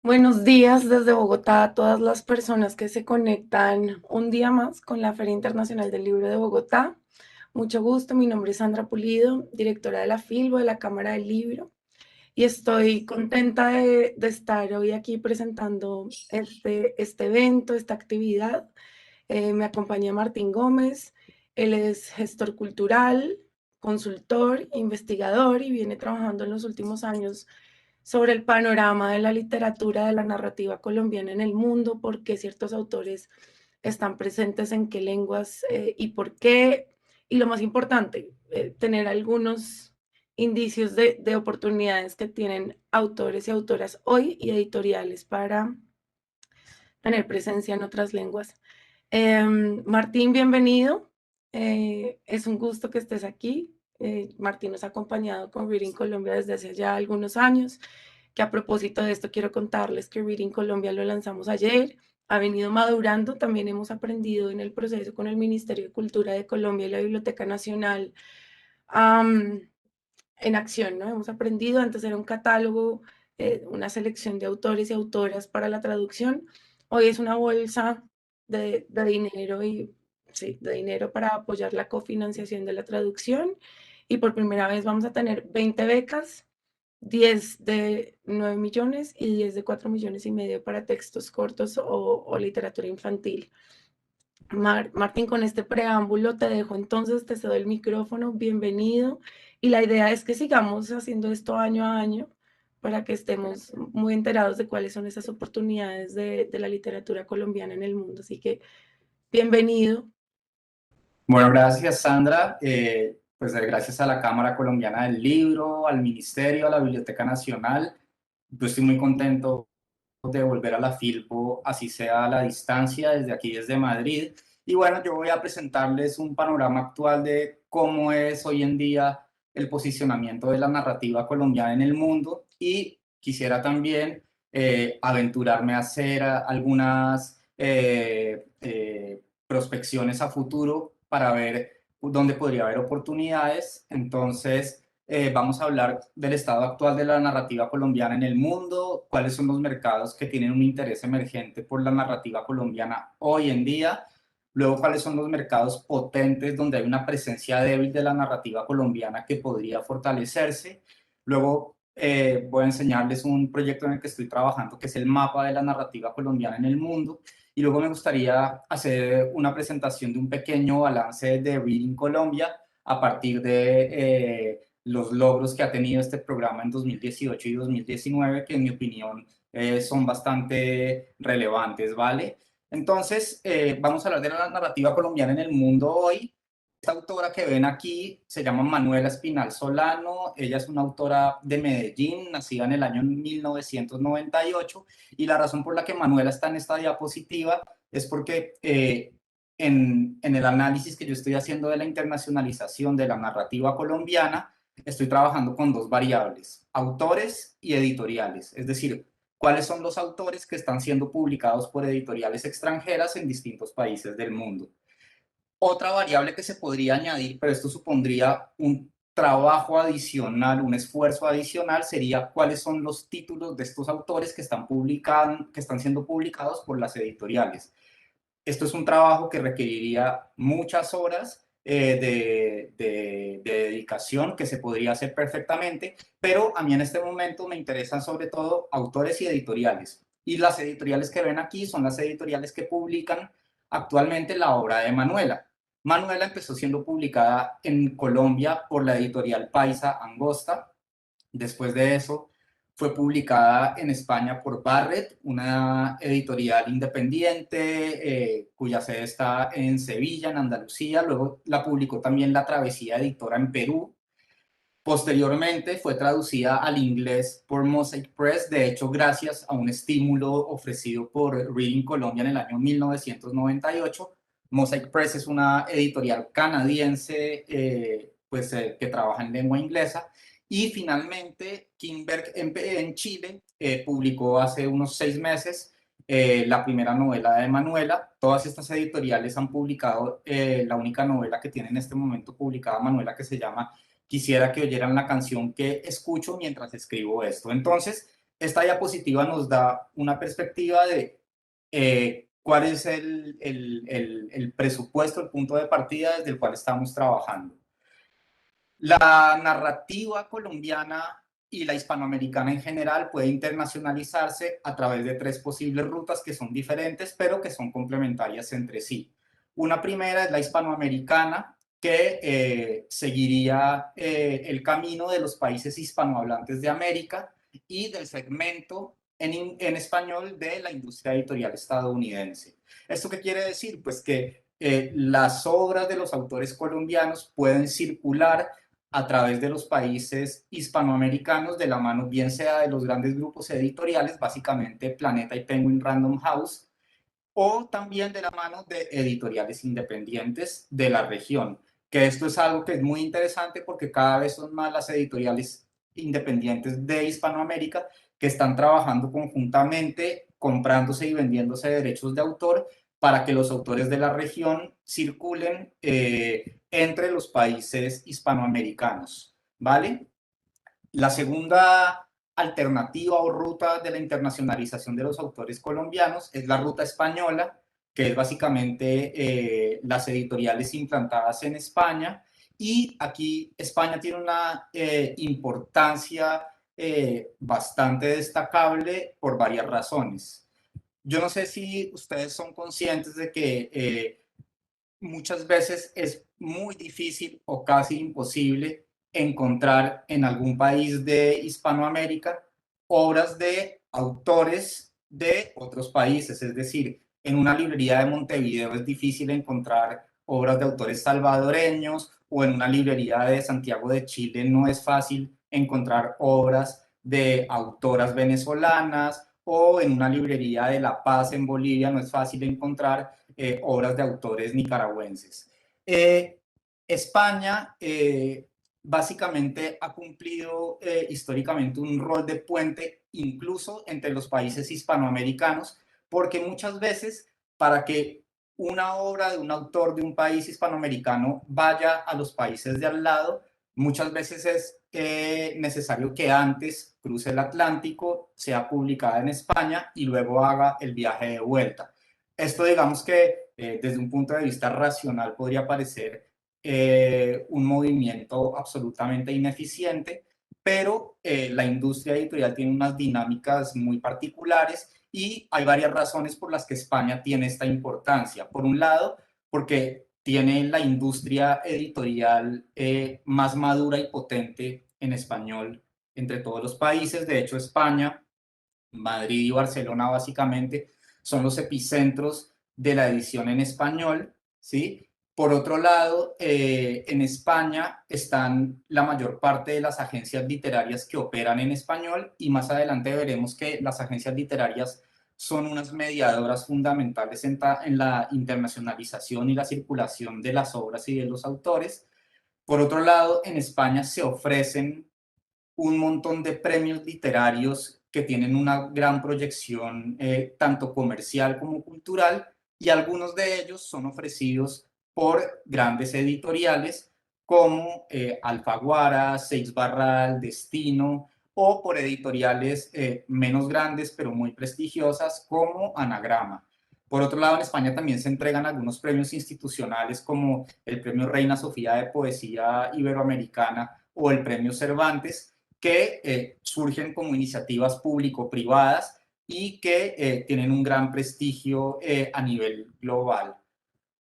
Buenos días desde Bogotá a todas las personas que se conectan un día más con la Feria Internacional del Libro de Bogotá. Mucho gusto, mi nombre es Sandra Pulido, directora de la FILBO, de la Cámara del Libro, y estoy contenta de estar hoy aquí presentando este evento, esta actividad. Me acompaña Martín Gómez, él es gestor cultural, consultor, investigador y viene trabajando en los últimos años sobre el panorama de la literatura, de la narrativa colombiana en el mundo, por qué ciertos autores están presentes en qué lenguas y por qué. Y lo más importante, tener algunos indicios de oportunidades que tienen autores y autoras hoy y editoriales para tener presencia en otras lenguas. Martín, bienvenido. Es un gusto que estés aquí. Martín nos ha acompañado con Reading Colombia desde hace ya algunos años, que a propósito de esto quiero contarles que Reading Colombia lo lanzamos ayer, ha venido madurando, también hemos aprendido en el proceso con el Ministerio de Cultura de Colombia y la Biblioteca Nacional en acción, ¿no? Hemos aprendido, antes era un catálogo, una selección de autores y autoras para la traducción, hoy es una bolsa de dinero y sí, de dinero para apoyar la cofinanciación de la traducción y por primera vez vamos a tener 20 becas, 10 de 9 millones y 10 de 4,5 millones para textos cortos o literatura infantil. Martín, con este preámbulo te dejo entonces, te cedo el micrófono, bienvenido. Y la idea es que sigamos haciendo esto año a año para que estemos muy enterados de cuáles son esas oportunidades de la literatura colombiana en el mundo. Así que bienvenido. Bueno, gracias Sandra. Gracias a la Cámara Colombiana del Libro, al Ministerio, a la Biblioteca Nacional. Yo estoy muy contento de volver a la Filpo, así sea a la distancia, desde aquí, desde Madrid. Y bueno, yo voy a presentarles un panorama actual de cómo es hoy en día el posicionamiento de la narrativa colombiana en el mundo y quisiera también aventurarme a hacer algunas prospecciones a futuro para ver dónde podría haber oportunidades. Entonces, vamos a hablar del estado actual de la narrativa colombiana en el mundo, cuáles son los mercados que tienen un interés emergente por la narrativa colombiana hoy en día, luego cuáles son los mercados potentes donde hay una presencia débil de la narrativa colombiana que podría fortalecerse, luego voy a enseñarles un proyecto en el que estoy trabajando que es el mapa de la narrativa colombiana en el mundo y luego me gustaría hacer una presentación de un pequeño balance de Reading Colombia a partir de los logros que ha tenido este programa en 2018 y 2019, que en mi opinión son bastante relevantes, ¿vale? Entonces, vamos a hablar de la narrativa colombiana en el mundo hoy. Esta autora que ven aquí se llama Manuela Espinal Solano, ella es una autora de Medellín, nacida en el año 1998, y la razón por la que Manuela está en esta diapositiva es porque en el análisis que yo estoy haciendo de la internacionalización de la narrativa colombiana, estoy trabajando con dos variables, autores y editoriales, es decir, cuáles son los autores que están siendo publicados por editoriales extranjeras en distintos países del mundo. Otra variable que se podría añadir, pero esto supondría un trabajo adicional, un esfuerzo adicional, sería cuáles son los títulos de estos autores que están siendo publicados por las editoriales. Esto es un trabajo que requeriría muchas horas de dedicación que se podría hacer perfectamente, pero a mí en este momento me interesan sobre todo autores y editoriales. Y las editoriales que ven aquí son las editoriales que publican actualmente la obra de Manuela. Manuela empezó siendo publicada en Colombia por la editorial Paisa Angosta. Después de eso, fue publicada en España por Barrett, una editorial independiente cuya sede está en Sevilla, en Andalucía. Luego la publicó también La Travesía Editora en Perú. Posteriormente fue traducida al inglés por Mosaic Press, de hecho gracias a un estímulo ofrecido por Reading Colombia en el año 1998. Mosaic Press es una editorial canadiense que trabaja en lengua inglesa. Y finalmente Kinberg en Chile publicó hace unos 6 meses la primera novela de Manuela. Todas estas editoriales han publicado la única novela que tiene en este momento publicada Manuela, que se llama Quisiera que oyeran la canción que escucho mientras escribo esto. Entonces, Esta diapositiva nos da una perspectiva de cuál es el presupuesto, el punto de partida desde el cual estamos trabajando. La narrativa colombiana y la hispanoamericana en general puede internacionalizarse a través de tres posibles rutas que son diferentes, pero que son complementarias entre sí. Una primera es la hispanoamericana, que seguiría el camino de los países hispanohablantes de América y del segmento en español de la industria editorial estadounidense. ¿Esto qué quiere decir? Pues que las obras de los autores colombianos pueden circular a través de los países hispanoamericanos de la mano bien sea de los grandes grupos editoriales, básicamente Planeta y Penguin Random House, o también de la mano de editoriales independientes de la región, que esto es algo que es muy interesante porque cada vez son más las editoriales independientes de Hispanoamérica que están trabajando conjuntamente, comprándose y vendiéndose derechos de autor para que los autores de la región circulen entre los países hispanoamericanos, ¿vale? La segunda alternativa o ruta de la internacionalización de los autores colombianos es la ruta española, que es básicamente las editoriales implantadas en España. Y aquí España tiene una importancia bastante destacable por varias razones. Yo no sé si ustedes son conscientes de que muchas veces es muy difícil o casi imposible encontrar en algún país de Hispanoamérica obras de autores de otros países. Es decir, en una librería de Montevideo es difícil encontrar obras de autores salvadoreños, o en una librería de Santiago de Chile no es fácil encontrar obras de autoras venezolanas, o en una librería de La Paz en Bolivia no es fácil encontrar obras de autores nicaragüenses. Eh, España básicamente ha cumplido históricamente un rol de puente incluso entre los países hispanoamericanos, porque muchas veces para que una obra de un autor de un país hispanoamericano vaya a los países de al lado, muchas veces es necesario que antes cruce el Atlántico, sea publicada en España y luego haga el viaje de vuelta. Esto digamos que desde un punto de vista racional podría parecer un movimiento absolutamente ineficiente, pero la industria editorial tiene unas dinámicas muy particulares y hay varias razones por las que España tiene esta importancia. Por un lado, porque tiene la industria editorial más madura y potente en español entre todos los países. De hecho, España, Madrid y Barcelona básicamente son los epicentros de la edición en español, ¿sí? Por otro lado, en España están la mayor parte de las agencias literarias que operan en español, y más adelante veremos que las agencias literarias son unas mediadoras fundamentales en la internacionalización y la circulación de las obras y de los autores. Por otro lado, en España se ofrecen un montón de premios literarios que tienen una gran proyección tanto comercial como cultural, y algunos de ellos son ofrecidos por grandes editoriales como Alfaguara, Seix Barral, Destino, o por editoriales menos grandes pero muy prestigiosas como Anagrama. Por otro lado, en España también se entregan algunos premios institucionales como el Premio Reina Sofía de Poesía Iberoamericana o el Premio Cervantes, que surgen como iniciativas público-privadas y que tienen un gran prestigio a nivel global.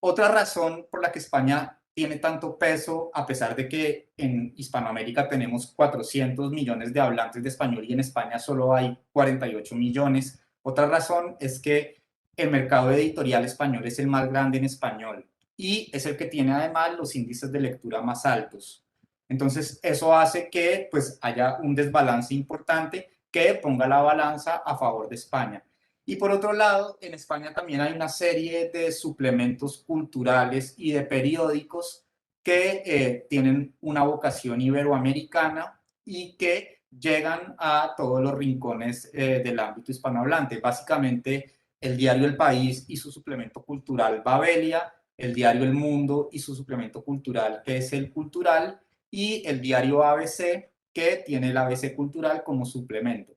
Otra razón por la que España tiene tanto peso, a pesar de que en Hispanoamérica tenemos 400 millones de hablantes de español y en España solo hay 48 millones, otra razón es que el mercado editorial español es el más grande en español y es el que tiene además los índices de lectura más altos. Entonces, eso hace que pues, haya un desbalance importante que ponga la balanza a favor de España. Y por otro lado, en España también hay una serie de suplementos culturales y de periódicos que tienen una vocación iberoamericana y que llegan a todos los rincones del ámbito hispanohablante. Básicamente, el diario El País y su suplemento cultural Babelia, el diario El Mundo y su suplemento cultural, que es El Cultural, y el diario ABC, que tiene el ABC Cultural como suplemento.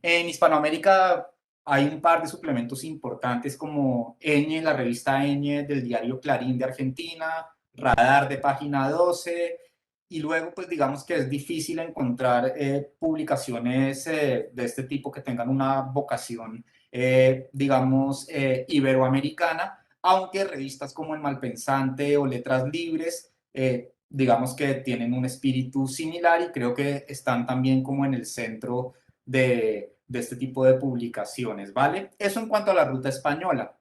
En Hispanoamérica hay un par de suplementos importantes como Ñ, la revista Ñ del diario Clarín de Argentina, Radar de Página 12, y luego pues digamos que es difícil encontrar publicaciones de este tipo que tengan una vocación, digamos, iberoamericana, aunque revistas como El Malpensante o Letras Libres, digamos que tienen un espíritu similar y creo que están también como en el centro de este tipo de publicaciones, ¿vale? Eso en cuanto a la ruta española.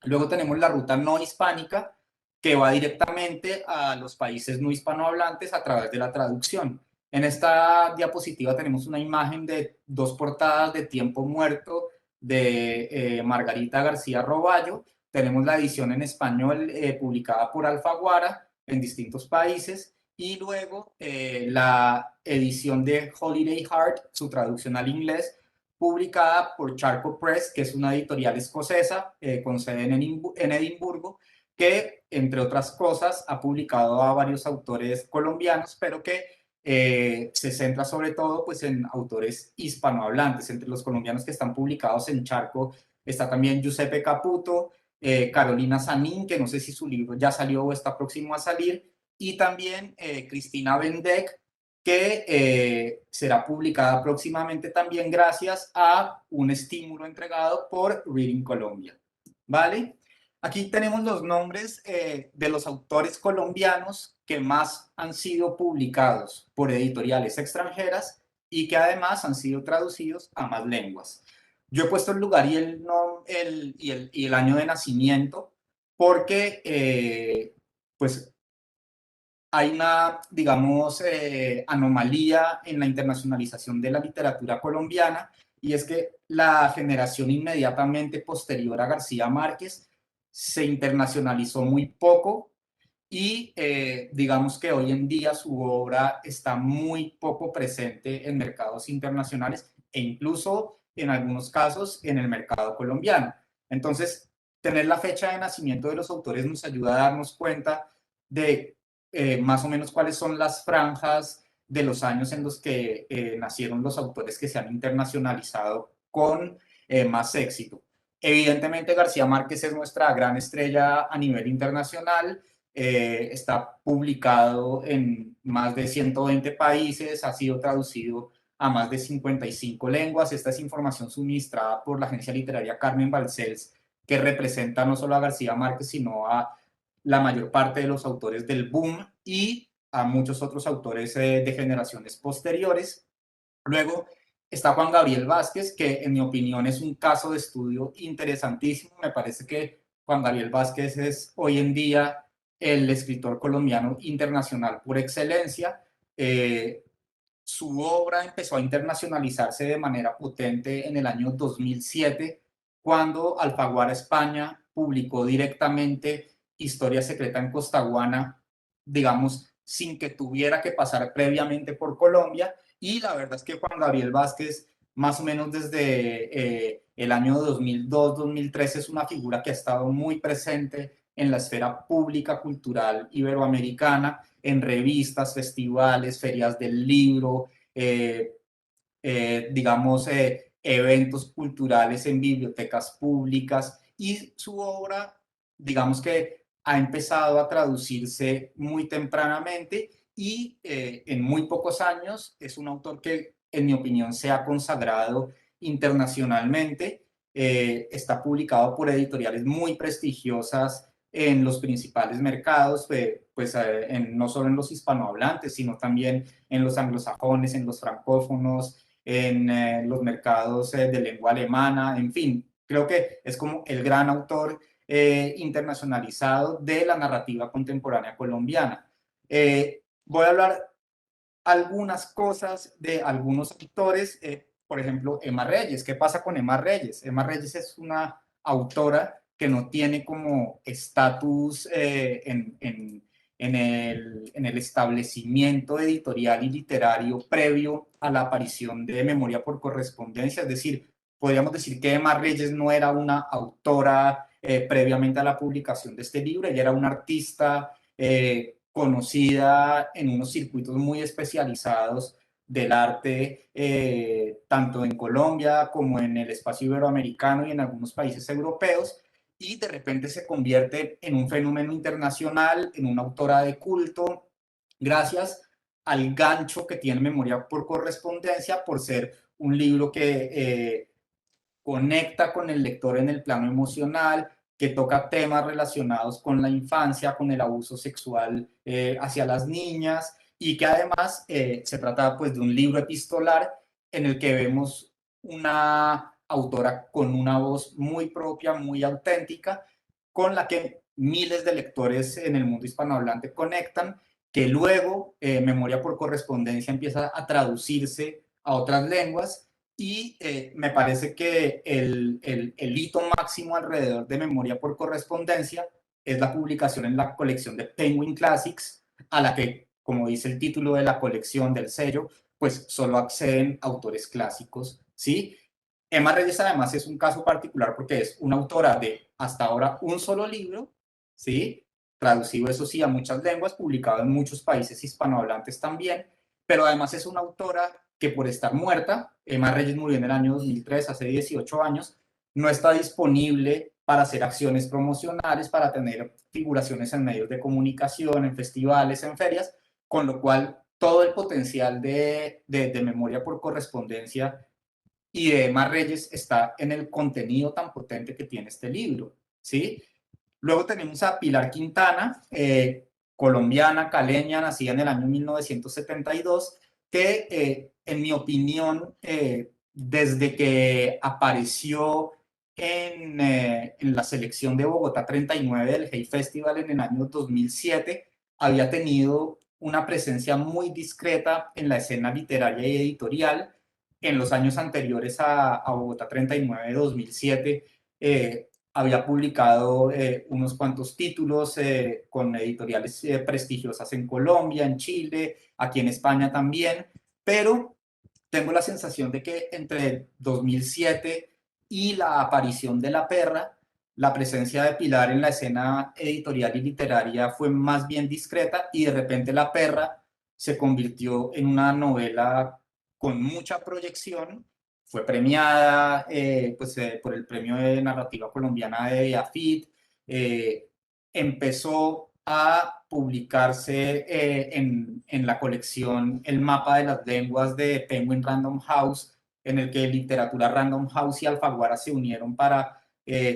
Luego tenemos la ruta no hispánica, que va directamente a los países no hispanohablantes a través de la traducción. En esta diapositiva tenemos una imagen de dos portadas de Tiempo Muerto de Margarita García Roballo. Tenemos la edición en español publicada por Alfaguara en distintos países y luego la edición de Holiday Heart, su traducción al inglés, publicada por Charco Press, que es una editorial escocesa con sede en Edimburgo, que, entre otras cosas, ha publicado a varios autores colombianos, pero que se centra sobre todo pues, en autores hispanohablantes. Entre los colombianos que están publicados en Charco está también Giuseppe Caputo, Carolina Sanín, que no sé si su libro ya salió o está próximo a salir, y también Cristina Bendec, que será publicada próximamente también gracias a un estímulo entregado por Reading Colombia. ¿Vale? Aquí tenemos los nombres de los autores colombianos que más han sido publicados por editoriales extranjeras y que además han sido traducidos a más lenguas. Yo he puesto el lugar y el año de nacimiento porque pues hay una, digamos, anomalía en la internacionalización de la literatura colombiana, y es que la generación inmediatamente posterior a García Márquez se internacionalizó muy poco y digamos que hoy en día su obra está muy poco presente en mercados internacionales e incluso en algunos casos en el mercado colombiano. Entonces, tener la fecha de nacimiento de los autores nos ayuda a darnos cuenta de más o menos cuáles son las franjas de los años en los que nacieron los autores que se han internacionalizado con más éxito. Evidentemente, García Márquez es nuestra gran estrella a nivel internacional, está publicado en más de 120 países, ha sido traducido a más de 55 lenguas. Esta es información suministrada por la agencia literaria Carmen Balcells, que representa no solo a García Márquez, sino a la mayor parte de los autores del boom y a muchos otros autores de generaciones posteriores. Luego está Juan Gabriel Vázquez, que en mi opinión es un caso de estudio interesantísimo. Me parece que Juan Gabriel Vázquez es hoy en día el escritor colombiano internacional por excelencia. Su obra empezó a internacionalizarse de manera potente en el año 2007, cuando Alfaguara España publicó directamente Historia Secreta en Costaguana, digamos, sin que tuviera que pasar previamente por Colombia. Y la verdad es que Juan Gabriel Vázquez, más o menos desde el año 2002-2003, es una figura que ha estado muy presente en la esfera pública cultural iberoamericana, en revistas, festivales, ferias del libro, digamos, eventos culturales en bibliotecas públicas, y su obra, digamos que ha empezado a traducirse muy tempranamente y en muy pocos años es un autor que, en mi opinión, se ha consagrado internacionalmente. Está publicado por editoriales muy prestigiosas en los principales mercados, pues no solo en los hispanohablantes, sino también en los anglosajones, en los francófonos, en los mercados de lengua alemana, en fin, creo que es como el gran autor internacionalizado de la narrativa contemporánea colombiana. Voy a hablar algunas cosas de algunos autores, por ejemplo, Emma Reyes. ¿Qué pasa con Emma Reyes? Emma Reyes es una autora que no tiene como estatus en el establecimiento editorial y literario previo a la aparición de Memoria por Correspondencia. Es decir, podríamos decir que Emma Reyes no era una autora previamente a la publicación de este libro, ella era una artista conocida en unos circuitos muy especializados del arte, tanto en Colombia como en el espacio iberoamericano y en algunos países europeos, y de repente se convierte en un fenómeno internacional, en una autora de culto, gracias al gancho que tiene Memoria por Correspondencia, por ser un libro que conecta con el lector en el plano emocional, que toca temas relacionados con la infancia, con el abuso sexual hacia las niñas, y que además se trata pues de un libro epistolar en el que vemos una autora con una voz muy propia, muy auténtica, con la que miles de lectores en el mundo hispanohablante conectan, que luego Memoria por Correspondencia empieza a traducirse a otras lenguas, y me parece que el hito máximo alrededor de Memoria por Correspondencia es la publicación en la colección de Penguin Classics, a la que, como dice el título de la colección del sello, pues solo acceden autores clásicos, ¿sí? Emma Reyes además es un caso particular porque es una autora de hasta ahora un solo libro, ¿sí? Traducido, eso sí, a muchas lenguas, publicado en muchos países hispanohablantes también, pero además es una autora que por estar muerta, Emma Reyes murió en el año 2003, hace 18 años, no está disponible para hacer acciones promocionales, para tener figuraciones en medios de comunicación, en festivales, en ferias, con lo cual todo el potencial de Memoria por Correspondencia y de Emma Reyes está en el contenido tan potente que tiene este libro, ¿sí? Luego tenemos a Pilar Quintana, colombiana, caleña, nacida en el año 1972, que en mi opinión, desde que apareció en la selección de Bogotá 39 del Hey Festival en el año 2007, había tenido una presencia muy discreta en la escena literaria y editorial. En los años anteriores a Bogotá 39 de 2007, había publicado unos cuantos títulos con editoriales prestigiosas en Colombia, en Chile, aquí en España también, pero tengo la sensación de que entre 2007 y la aparición de La Perra, la presencia de Pilar en la escena editorial y literaria fue más bien discreta, y de repente La Perra se convirtió en una novela con mucha proyección. Fue premiada por el Premio de Narrativa Colombiana de AFIT, empezó a publicarse en la colección El Mapa de las Lenguas de Penguin Random House, en el que Literatura Random House y Alfaguara se unieron para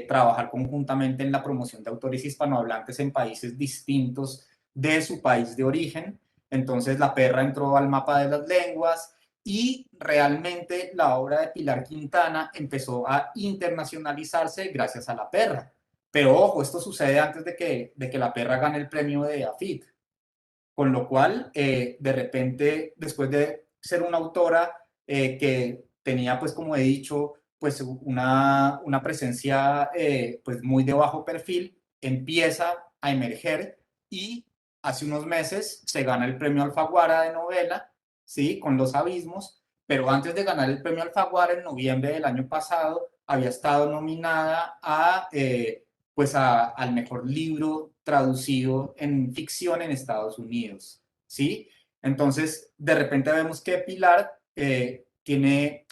trabajar conjuntamente en la promoción de autores hispanohablantes en países distintos de su país de origen. Entonces La Perra entró al Mapa de las Lenguas, y realmente la obra de Pilar Quintana empezó a internacionalizarse gracias a La Perra. Pero ojo, esto sucede antes de que La Perra gane el premio de AFIT, con lo cual, de repente, después de ser una autora que tenía, pues como he dicho, pues una presencia pues muy de bajo perfil, empieza a emerger, y hace unos meses se gana el premio Alfaguara de novela, ¿sí? Con Los Abismos, pero antes de ganar el premio Alfaguara, en noviembre del año pasado, había estado nominada al mejor libro traducido en ficción en Estados Unidos, ¿sí? Entonces, de repente vemos que Pilar tiene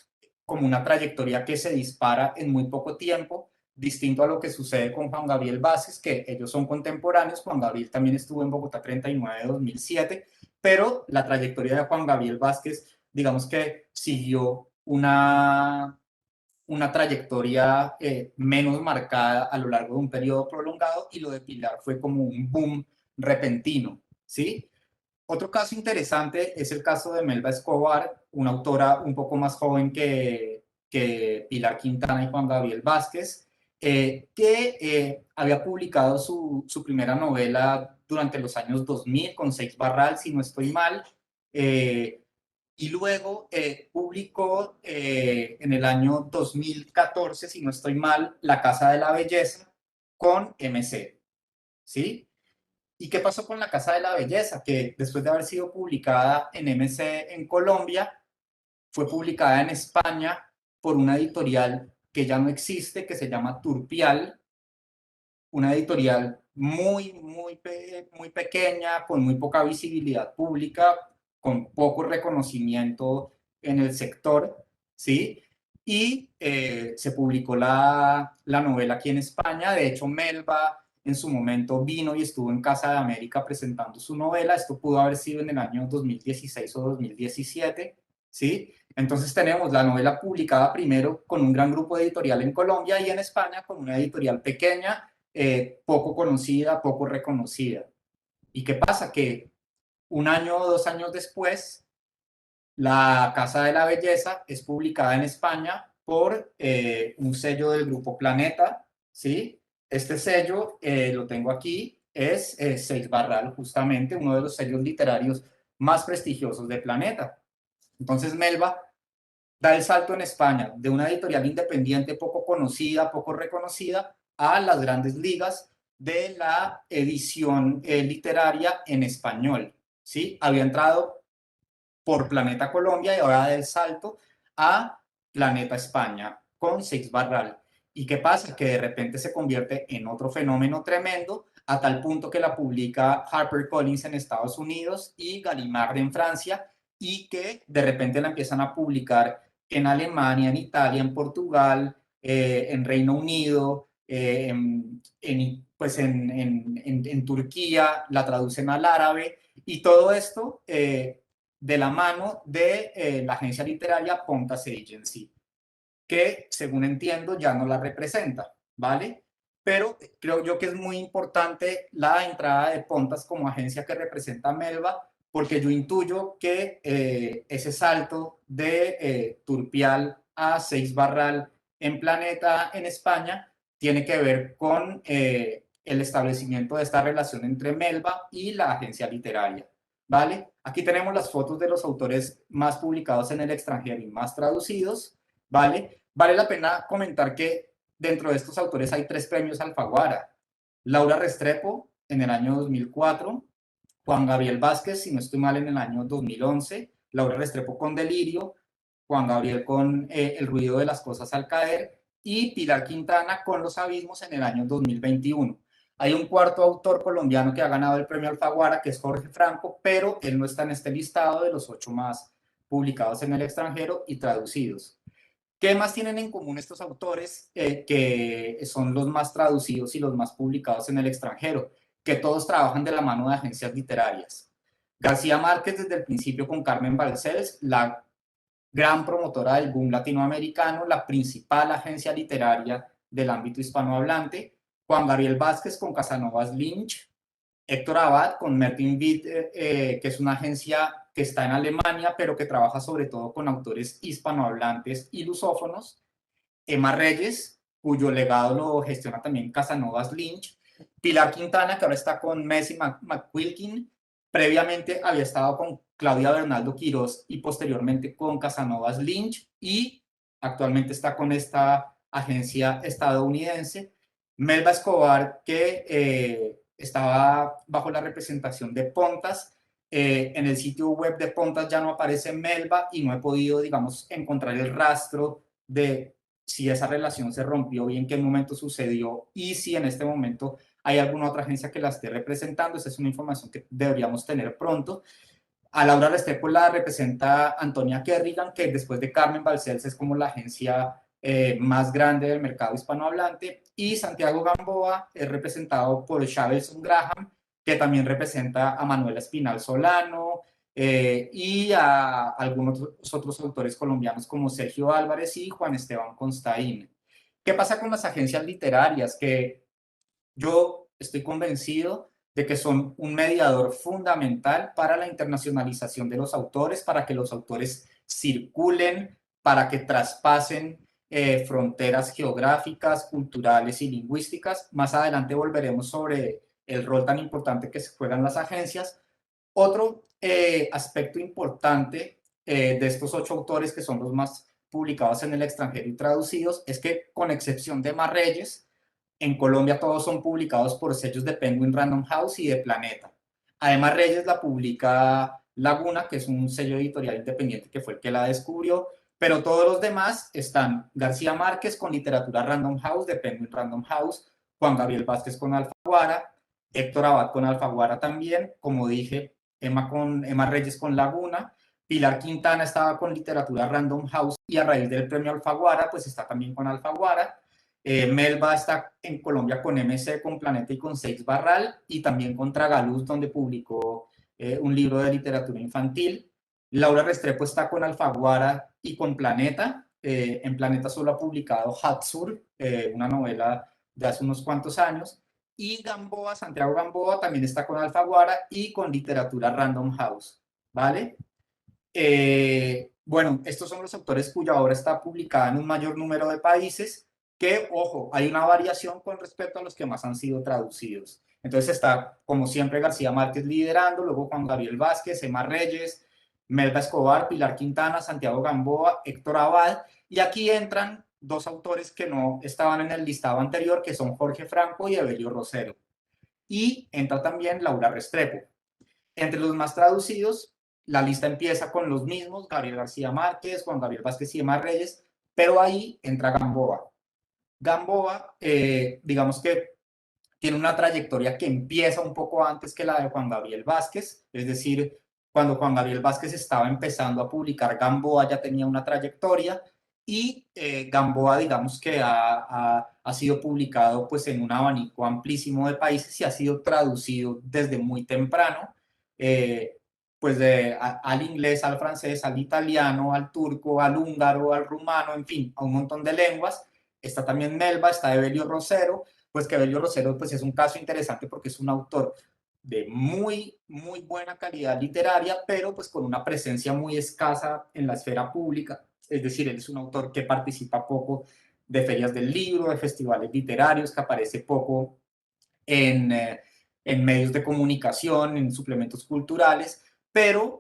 como una trayectoria que se dispara en muy poco tiempo, distinto a lo que sucede con Juan Gabriel Vázquez, que ellos son contemporáneos. Juan Gabriel también estuvo en Bogotá 39 de 2007, pero la trayectoria de Juan Gabriel Vázquez, digamos que siguió una trayectoria menos marcada a lo largo de un periodo prolongado, y lo de Pilar fue como un boom repentino, ¿sí? Otro caso interesante es el caso de Melba Escobar, una autora un poco más joven que Pilar Quintana y Juan Gabriel Vázquez, que había publicado su primera novela durante los años 2000 con Seix Barral, si no estoy mal, eh, y luego publicó en el año 2014, si no estoy mal, La Casa de la Belleza con MC, ¿sí? ¿Y qué pasó con La Casa de la Belleza? Que después de haber sido publicada en MC en Colombia, fue publicada en España por una editorial que ya no existe, que se llama Turpial, una editorial muy pequeña, con muy poca visibilidad pública, con poco reconocimiento en el sector, ¿sí? Y se publicó la novela aquí en España. De hecho, Melba en su momento vino y estuvo en Casa de América presentando su novela. Esto pudo haber sido en el año 2016 o 2017, ¿sí? Entonces tenemos la novela publicada primero con un gran grupo editorial en Colombia y en España con una editorial pequeña, poco conocida, poco reconocida. ¿Y qué pasa? Que un año o 2 años después, La Casa de la Belleza es publicada en España por un sello del grupo Planeta, ¿sí? Este sello, lo tengo aquí, es Seix Barral, justamente uno de los sellos literarios más prestigiosos de Planeta. Entonces Melba da el salto en España de una editorial independiente poco conocida, poco reconocida, a las grandes ligas de la edición literaria en español, ¿sí? Había entrado por Planeta Colombia y ahora da el salto a Planeta España con Seix Barral. ¿Y qué pasa? Que de repente se convierte en otro fenómeno tremendo, a tal punto que la publica HarperCollins en Estados Unidos y Gallimard en Francia, y que de repente la empiezan a publicar en Alemania, en Italia, en Portugal, en Reino Unido, pues en Turquía, la traducen al árabe, y todo esto de la mano de la agencia literaria Pontas Agency, que según entiendo ya no la representa, ¿vale? Pero creo yo que es muy importante la entrada de Pontas como agencia que representa a Melba, porque yo intuyo que ese salto de Turpial a Seix Barral en Planeta en España tiene que ver con el establecimiento de esta relación entre Melba y la agencia literaria, ¿vale? Aquí tenemos las fotos de los autores más publicados en el extranjero y más traducidos, ¿vale? Vale la pena comentar que dentro de estos autores hay 3 premios Alfaguara. Laura Restrepo en el año 2004, Juan Gabriel Vázquez, si no estoy mal, en el año 2011, Laura Restrepo con Delirio, Juan Gabriel con El ruido de las cosas al caer y Pilar Quintana con Los abismos en el año 2021. Hay un cuarto autor colombiano que ha ganado el premio Alfaguara, que es Jorge Franco, pero él no está en este listado de los 8 más publicados en el extranjero y traducidos. ¿Qué más tienen en común estos autores que son los más traducidos y los más publicados en el extranjero? Que todos trabajan de la mano de agencias literarias. García Márquez desde el principio con Carmen Balcells, la gran promotora del boom latinoamericano, la principal agencia literaria del ámbito hispanohablante. Juan Gabriel Vázquez con Casanovas Lynch, Héctor Abad con Mertin Witt, que es una agencia que está en Alemania, pero que trabaja sobre todo con autores hispanohablantes y lusófonos. Emma Reyes, cuyo legado lo gestiona también Casanovas Lynch. Pilar Quintana, que ahora está con Messi McQuilkin. Previamente había estado con Claudia Bernaldo Quirós y posteriormente con Casanovas Lynch. Y actualmente está con esta agencia estadounidense. Melba Escobar, que estaba bajo la representación de Pontas. En el sitio web de Pontas ya no aparece Melba y no he podido, digamos, encontrar el rastro de si esa relación se rompió y en qué momento sucedió y si en este momento hay alguna otra agencia que la esté representando. Esa es una información que deberíamos tener pronto. A Laura Restrepo la representa Antonia Kerrigan, que después de Carmen Balcells es como la agencia más grande del mercado hispanohablante, y Santiago Gamboa es representado por Shavelson Graham, que también representa a Manuela Espinal Solano y a algunos otros autores colombianos como Sergio Álvarez y Juan Esteban Constaín. ¿Qué pasa con las agencias literarias? Que yo estoy convencido de que son un mediador fundamental para la internacionalización de los autores, para que los autores circulen, para que traspasen fronteras geográficas, culturales y lingüísticas. Más adelante volveremos sobre el rol tan importante que juegan las agencias. Otro aspecto importante de estos 8 autores que son los más publicados en el extranjero y traducidos es que, con excepción de Mar Reyes, en Colombia todos son publicados por sellos de Penguin Random House y de Planeta. Además, Reyes la publica Laguna, que es un sello editorial independiente que fue el que la descubrió, pero todos los demás están García Márquez con Literatura Random House de Penguin Random House, Juan Gabriel Vázquez con Alfaguara, Héctor Abad con Alfaguara también, como dije, Emma Reyes con Laguna, Pilar Quintana estaba con literatura Random House y a raíz del premio Alfaguara, pues está también con Alfaguara. Melba está en Colombia con MC, con Planeta y con Seix Barral, y también con Tragaluz, donde publicó un libro de literatura infantil. Laura Restrepo está con Alfaguara y con Planeta. En Planeta solo ha publicado Hatsur, una novela de hace unos cuantos años. Y Gamboa, Santiago Gamboa, también está con Alfaguara y con literatura Random House, ¿vale? Bueno, estos son los autores cuya obra está publicada en un mayor número de países, que, ojo, hay una variación con respecto a los que más han sido traducidos. Entonces está, como siempre, García Márquez liderando, luego Juan Gabriel Vázquez, Emma Reyes, Melba Escobar, Pilar Quintana, Santiago Gamboa, Héctor Abad, y aquí entran dos autores que no estaban en el listado anterior, que son Jorge Franco y Evelio Rosero. Y entra también Laura Restrepo. Entre los más traducidos, la lista empieza con los mismos, Gabriel García Márquez, Juan Gabriel Vázquez y Emma Reyes, pero ahí entra Gamboa. Gamboa, digamos que tiene una trayectoria que empieza un poco antes que la de Juan Gabriel Vázquez, es decir, cuando Juan Gabriel Vázquez estaba empezando a publicar, Gamboa ya tenía una trayectoria, y Gamboa, digamos que ha sido publicado pues en un abanico amplísimo de países y ha sido traducido desde muy temprano, eh, pues al inglés, al francés, al italiano, al turco, al húngaro, al rumano, en fin, a un montón de lenguas. Está también Melba, está Evelio Rosero, pues que Evelio Rosero pues es un caso interesante porque es un autor de muy, muy buena calidad literaria, pero pues con una presencia muy escasa en la esfera pública. Es decir, él es un autor que participa poco de ferias del libro, de festivales literarios, que aparece poco en medios de comunicación, en suplementos culturales, pero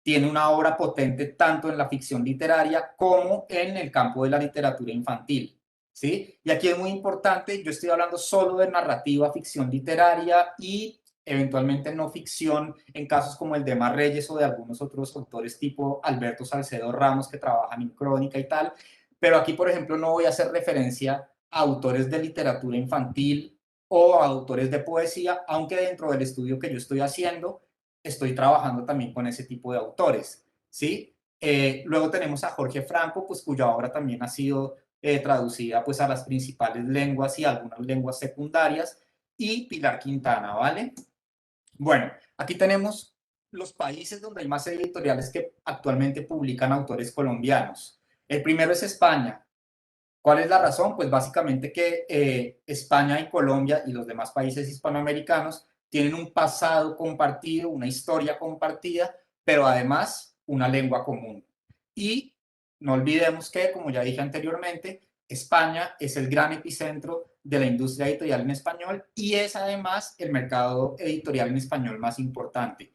tiene una obra potente tanto en la ficción literaria como en el campo de la literatura infantil, ¿sí? Y aquí es muy importante, yo estoy hablando solo de narrativa, ficción literaria y eventualmente no ficción en casos como el de Mar Reyes o de algunos otros autores tipo Alberto Salcedo Ramos que trabajan en crónica y tal, pero aquí, por ejemplo, no voy a hacer referencia a autores de literatura infantil o a autores de poesía, aunque dentro del estudio que yo estoy haciendo estoy trabajando también con ese tipo de autores, ¿sí? Luego tenemos a Jorge Franco, pues cuya obra también ha sido traducida pues a las principales lenguas y algunas lenguas secundarias, y Pilar Quintana, ¿vale? Bueno, aquí tenemos los países donde hay más editoriales que actualmente publican autores colombianos. El primero es España. ¿Cuál es la razón? Pues básicamente que España y Colombia y los demás países hispanoamericanos tienen un pasado compartido, una historia compartida, pero además una lengua común. Y no olvidemos que, como ya dije anteriormente, España es el gran epicentro de la industria editorial en español y es además el mercado editorial en español más importante.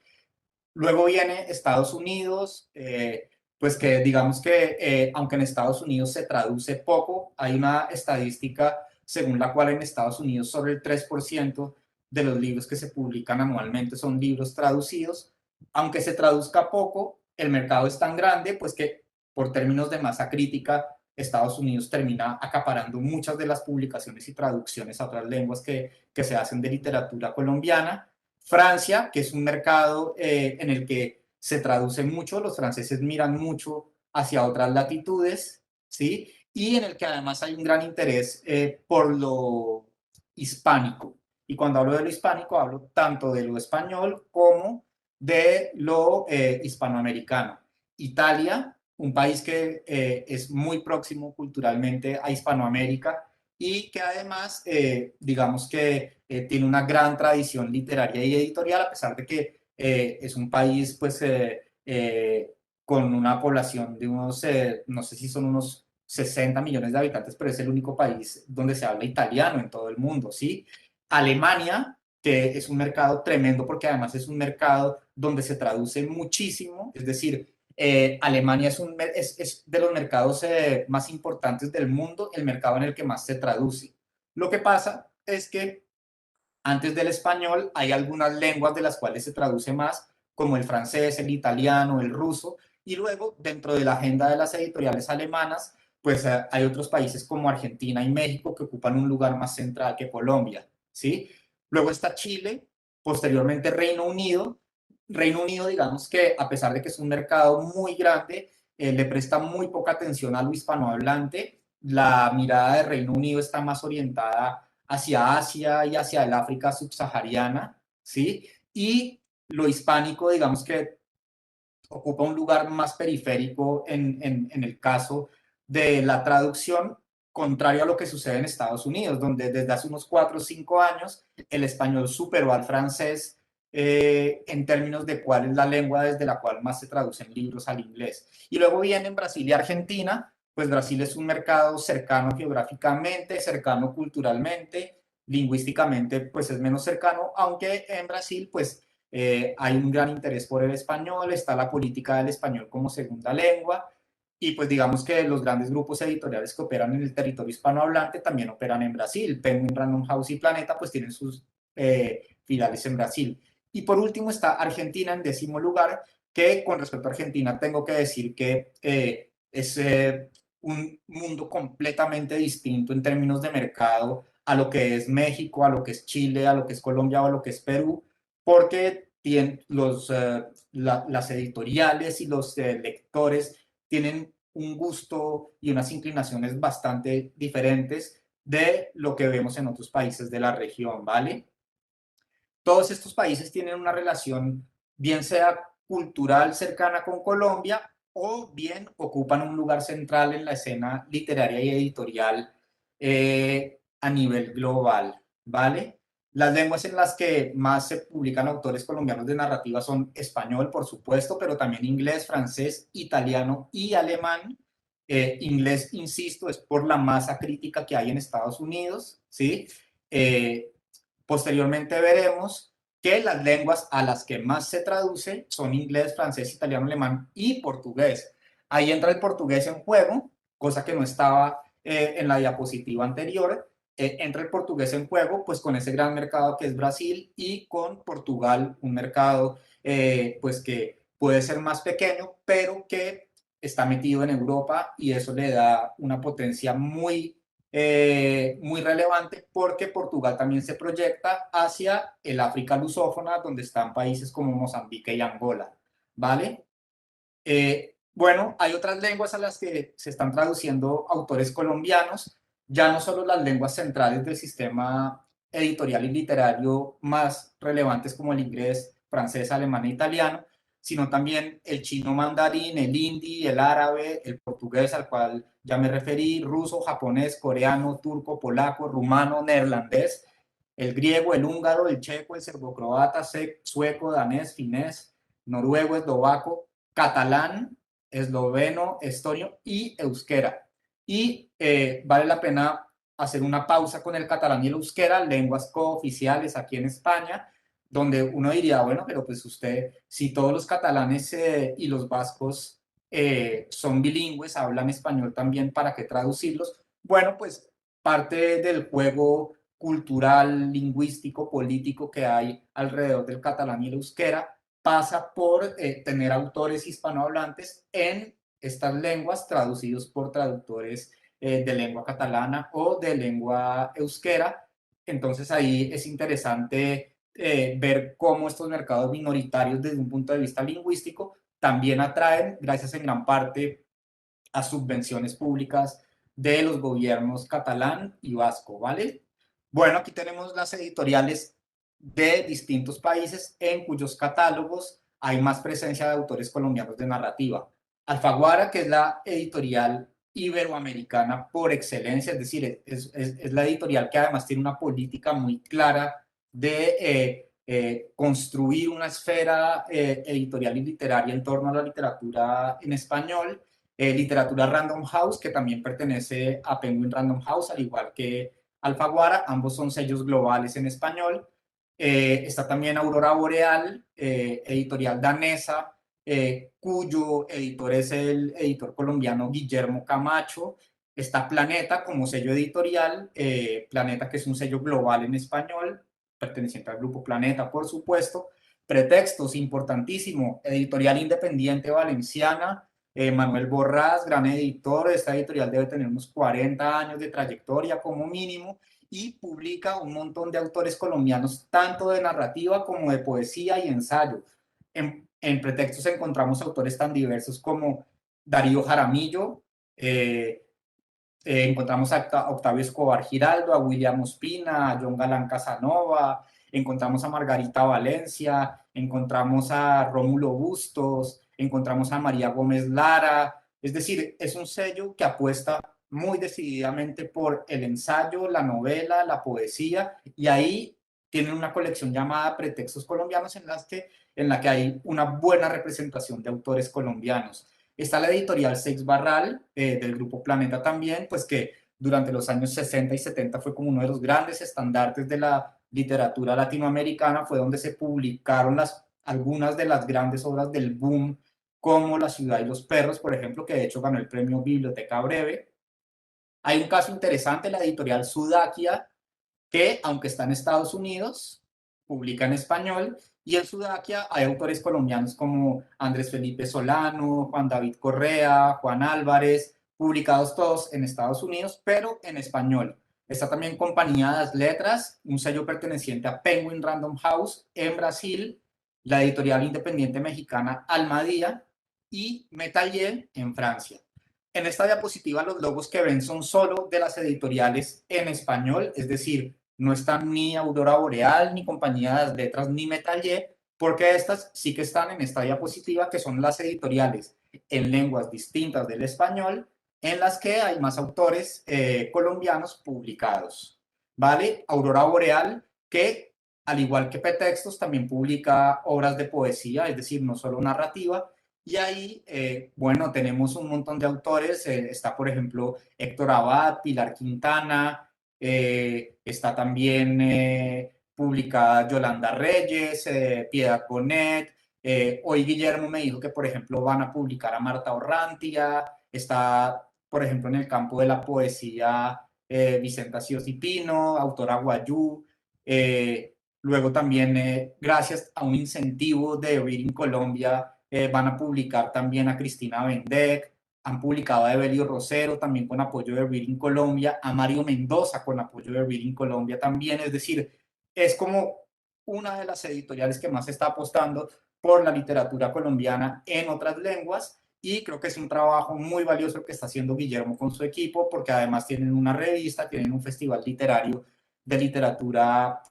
Luego viene Estados Unidos, pues que digamos que aunque en Estados Unidos se traduce poco, hay una estadística según la cual en Estados Unidos sobre el 3% de los libros que se publican anualmente son libros traducidos. Aunque se traduzca poco, el mercado es tan grande, pues que por términos de masa crítica, Estados Unidos termina acaparando muchas de las publicaciones y traducciones a otras lenguas que se hacen de literatura colombiana. Francia, que es un mercado en el que se traduce mucho, los franceses miran mucho hacia otras latitudes, ¿sí? Y en el que además hay un gran interés por lo hispánico. Y cuando hablo de lo hispánico, hablo tanto de lo español como de lo hispanoamericano. Italia, un país que es muy próximo culturalmente a Hispanoamérica y que además, digamos que tiene una gran tradición literaria y editorial, a pesar de que es un país, pues, con una población de unos, no sé si son unos 60 millones de habitantes, pero es el único país donde se habla italiano en todo el mundo, ¿sí? Alemania, que es un mercado tremendo porque además es un mercado donde se traduce muchísimo, es decir, Alemania es de los mercados más importantes del mundo, el mercado en el que más se traduce. Lo que pasa es que antes del español hay algunas lenguas de las cuales se traduce más, como el francés, el italiano, el ruso, y luego dentro de la agenda de las editoriales alemanas, pues hay otros países como Argentina y México que ocupan un lugar más central que Colombia, ¿sí? Luego está Chile, Posteriormente Reino Unido. Reino Unido, digamos que a pesar de que es un mercado muy grande, le presta muy poca atención a lo hispanohablante. La mirada de Reino Unido está más orientada hacia Asia y hacia el África subsahariana, ¿sí? Y lo hispánico, digamos que ocupa un lugar más periférico en el caso de la traducción, contrario a lo que sucede en Estados Unidos, donde desde hace unos 4 o 5 años el español superó al francés en términos de cuál es la lengua desde la cual más se traducen libros al inglés. Y luego vienen Brasil y Argentina, pues Brasil es un mercado cercano geográficamente, cercano culturalmente, lingüísticamente pues es menos cercano, aunque en Brasil pues hay un gran interés por el español, está la política del español como segunda lengua y pues digamos que los grandes grupos editoriales que operan en el territorio hispanohablante también operan en Brasil. Penguin, Random House y Planeta pues tienen sus filiales en Brasil. Y por último está Argentina en 10º lugar, que con respecto a Argentina tengo que decir que es un mundo completamente distinto en términos de mercado a lo que es México, a lo que es Chile, a lo que es Colombia o a lo que es Perú, porque las editoriales y los lectores tienen un gusto y unas inclinaciones bastante diferentes de lo que vemos en otros países de la región, ¿vale? Todos estos países tienen una relación, bien sea cultural cercana con Colombia, o bien ocupan un lugar central en la escena literaria y editorial a nivel global, ¿vale? Las lenguas en las que más se publican autores colombianos de narrativa son español, por supuesto, pero también inglés, francés, italiano y alemán. Inglés, insisto, es por la masa crítica que hay en Estados Unidos, ¿sí? Eh, Posteriormente veremos que las lenguas a las que más se traduce son inglés, francés, italiano, alemán y portugués. Ahí entra el portugués en juego, cosa que no estaba en la diapositiva anterior. Entra el portugués en juego, pues con ese gran mercado que es Brasil y con Portugal, un mercado pues que puede ser más pequeño, pero que está metido en Europa y eso le da una potencia muy relevante porque Portugal también se proyecta hacia el África lusófona, donde están países como Mozambique y Angola, ¿vale? Bueno, hay otras lenguas a las que se están traduciendo autores colombianos, ya no solo las lenguas centrales del sistema editorial y literario más relevantes como el inglés, francés, alemán e italiano, sino también el chino mandarín, el hindi, el árabe, el portugués al cual ya me referí, ruso, japonés, coreano, turco, polaco, rumano, neerlandés, el griego, el húngaro, el checo, el serbocroata, sueco, danés, finés, noruego, eslovaco, catalán, esloveno, estonio y euskera. Y vale la pena hacer una pausa con el catalán y el euskera, lenguas cooficiales aquí en España, donde uno diría, bueno, pero pues usted, si todos los catalanes y los vascos son bilingües, hablan español también, ¿para qué traducirlos? Bueno, pues parte del juego cultural, lingüístico, político que hay alrededor del catalán y el euskera pasa por tener autores hispanohablantes en estas lenguas traducidos por traductores de lengua catalana o de lengua euskera. Entonces ahí es interesante ver cómo estos mercados minoritarios desde un punto de vista lingüístico también atraen, gracias en gran parte a subvenciones públicas de los gobiernos catalán y vasco, ¿vale? Bueno, aquí tenemos las editoriales de distintos países en cuyos catálogos hay más presencia de autores colombianos de narrativa. Alfaguara, que es la editorial iberoamericana por excelencia, es decir, es la editorial que además tiene una política muy clara de construir una esfera editorial y literaria en torno a la literatura en español. Literatura Random House, que también pertenece a Penguin Random House, al igual que Alfaguara, ambos son sellos globales en español. Está también Aurora Boreal, editorial danesa, cuyo editor es el editor colombiano Guillermo Camacho. Está Planeta como sello editorial, Planeta que es un sello global en español, perteneciente al grupo Planeta, por supuesto. Pretextos, importantísimo, editorial independiente valenciana, Manuel Borrás, gran editor. Esta editorial debe tener unos 40 años de trayectoria como mínimo y publica un montón de autores colombianos, tanto de narrativa como de poesía y ensayo. En Pretextos encontramos autores tan diversos como Darío Jaramillo, encontramos a Octavio Escobar Giraldo, a William Ospina, a John Galán Casanova, encontramos a Margarita Valencia, encontramos a Rómulo Bustos, encontramos a María Gómez Lara. Es decir, es un sello que apuesta muy decididamente por el ensayo, la novela, la poesía, y ahí tienen una colección llamada Pretextos Colombianos en la que hay una buena representación de autores colombianos. Está la editorial Seix Barral, del Grupo Planeta también, pues que durante los años 60 y 70 fue como uno de los grandes estandartes de la literatura latinoamericana, fue donde se publicaron algunas de las grandes obras del boom, como La ciudad y los perros, por ejemplo, que de hecho ganó el premio Biblioteca Breve. Hay un caso interesante, la editorial Sudakia, que aunque está en Estados Unidos, publica en español, y en Sudakia hay autores colombianos como Andrés Felipe Solano, Juan David Correa, Juan Álvarez, publicados todos en Estados Unidos, pero en español. Está también Compañía de las Letras, un sello perteneciente a Penguin Random House en Brasil, la editorial independiente mexicana Almadía y Metalier en Francia. En esta diapositiva los logos que ven son solo de las editoriales en español, es decir, no están ni Aurora Boreal, ni Compañía de las Letras, ni Metalier, porque estas sí que están en esta diapositiva, que son las editoriales en lenguas distintas del español, en las que hay más autores colombianos publicados. ¿Vale? Aurora Boreal, que al igual que Pretextos, también publica obras de poesía, es decir, no solo narrativa, y ahí, bueno, tenemos un montón de autores, está por ejemplo Héctor Abad, Pilar Quintana, está también publicada Yolanda Reyes, Piedad Bonet. Hoy Guillermo me dijo que, por ejemplo, van a publicar a Marta Orrantia. Está, por ejemplo, en el campo de la poesía Vicenta Pino, autora Guayú. Luego también, gracias a un incentivo de Reading Colombia, van a publicar también a Cristina Bendec, han publicado a Evelio Rosero también con apoyo de Reading Colombia, a Mario Mendoza con apoyo de Reading Colombia también, es decir, es como una de las editoriales que más está apostando por la literatura colombiana en otras lenguas, y creo que es un trabajo muy valioso que está haciendo Guillermo con su equipo, porque además tienen una revista, tienen un festival literario de literatura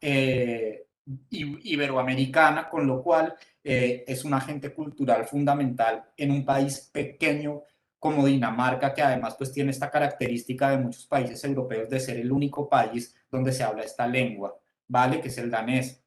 iberoamericana, con lo cual es un agente cultural fundamental en un país pequeño como Dinamarca, que además pues tiene esta característica de muchos países europeos de ser el único país donde se habla esta lengua, ¿vale? Que es el danés.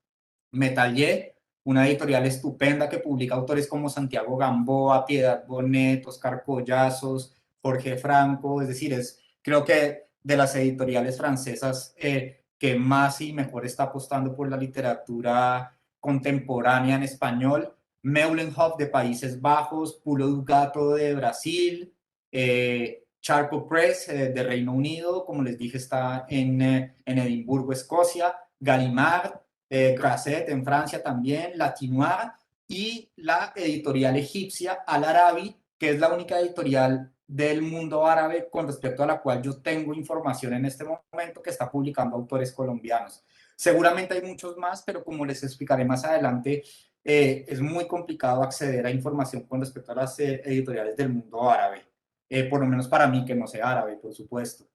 Metalier, una editorial estupenda que publica autores como Santiago Gamboa, Piedad Bonet, Oscar Collazos, Jorge Franco, es decir, creo que de las editoriales francesas que más y mejor está apostando por la literatura contemporánea en español. Meulenhof de Países Bajos, Pulo Ducato de Brasil, Charco Press de Reino Unido, como les dije, está en Edimburgo, Escocia, Gallimard, Grasset en Francia también, Latinoir, y la editorial egipcia Al Arabi, que es la única editorial del mundo árabe con respecto a la cual yo tengo información en este momento, que está publicando autores colombianos. Seguramente hay muchos más, pero como les explicaré más adelante, es muy complicado acceder a información con respecto a las editoriales del mundo árabe, por lo menos para mí que no sé árabe, por supuesto.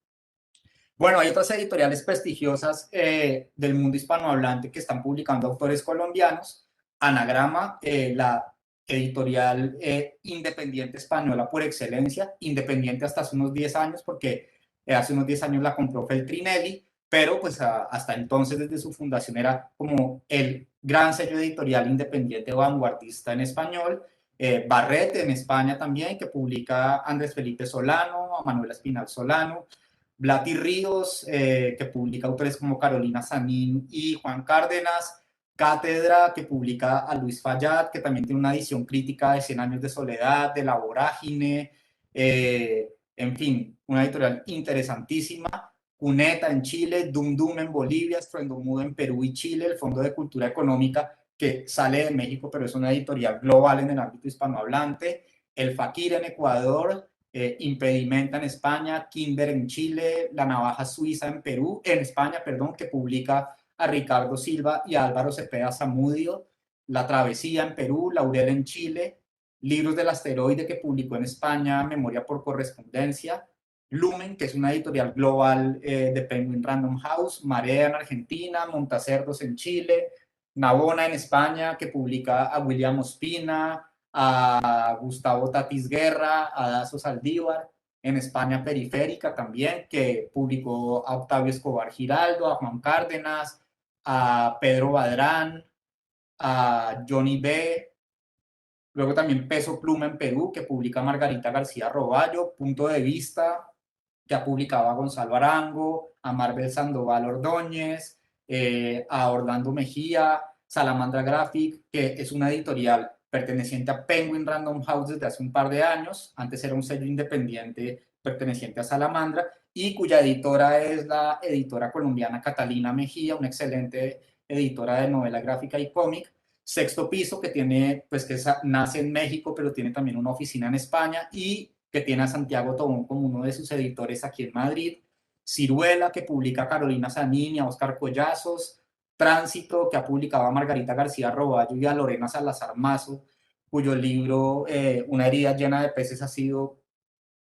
Bueno, hay otras editoriales prestigiosas del mundo hispanohablante que están publicando autores colombianos. Anagrama, la editorial independiente española por excelencia, independiente hasta hace unos 10 años, porque hace unos 10 años la compró Feltrinelli, pero pues hasta entonces desde su fundación era como el gran sello editorial independiente vanguardista en español. Barret en España también, que publica Andrés Felipe Solano, a Manuel Espinal Solano. Blati Ríos, que publica autores como Carolina Sanín y Juan Cárdenas. Cátedra, que publica a Luis Fayad, que también tiene una edición crítica de Cien años de soledad, de La Vorágine, en fin, una editorial interesantísima. Cuneta en Chile, Dum Dum en Bolivia, Struendomudo en Perú y Chile, el Fondo de Cultura Económica, que sale de México, pero es una editorial global en el ámbito hispanohablante. El Fakir en Ecuador, Impedimenta en España, Kinder en Chile, La Navaja Suiza en España, perdón, que publica a Ricardo Silva y a Álvaro Cepeda Zamudio, La Travesía en Perú, Laurel en Chile, Libros del Asteroide que publicó en España, Memoria por Correspondencia, Lumen, que es una editorial global de Penguin Random House, Marea en Argentina, Montacerdos en Chile, Navona en España, que publica a William Ospina, a Gustavo Tatis Guerra, a Dazo Saldívar, en España Periférica también, que publicó a Octavio Escobar Giraldo, a Juan Cárdenas, a Pedro Badrán, a Johnny B. Luego también Peso Pluma en Perú, que publica Margarita García Roballo, Punto de Vista, que ha publicado a Gonzalo Arango, a Marvel Sandoval Ordóñez, a Orlando Mejía, Salamandra Graphic, que es una editorial perteneciente a Penguin Random House desde hace un par de años, antes era un sello independiente perteneciente a Salamandra, y cuya editora es la editora colombiana Catalina Mejía, una excelente editora de novela gráfica y cómic. Sexto Piso, que tiene, pues que nace en México, pero tiene también una oficina en España, y que tiene a Santiago Tobón como uno de sus editores aquí en Madrid. Ciruela, que publica a Carolina Sanín y a Oscar Collazos. Tránsito, que ha publicado a Margarita García Roballo y a Lorena Salazar Mazo, cuyo libro Una herida llena de peces ha sido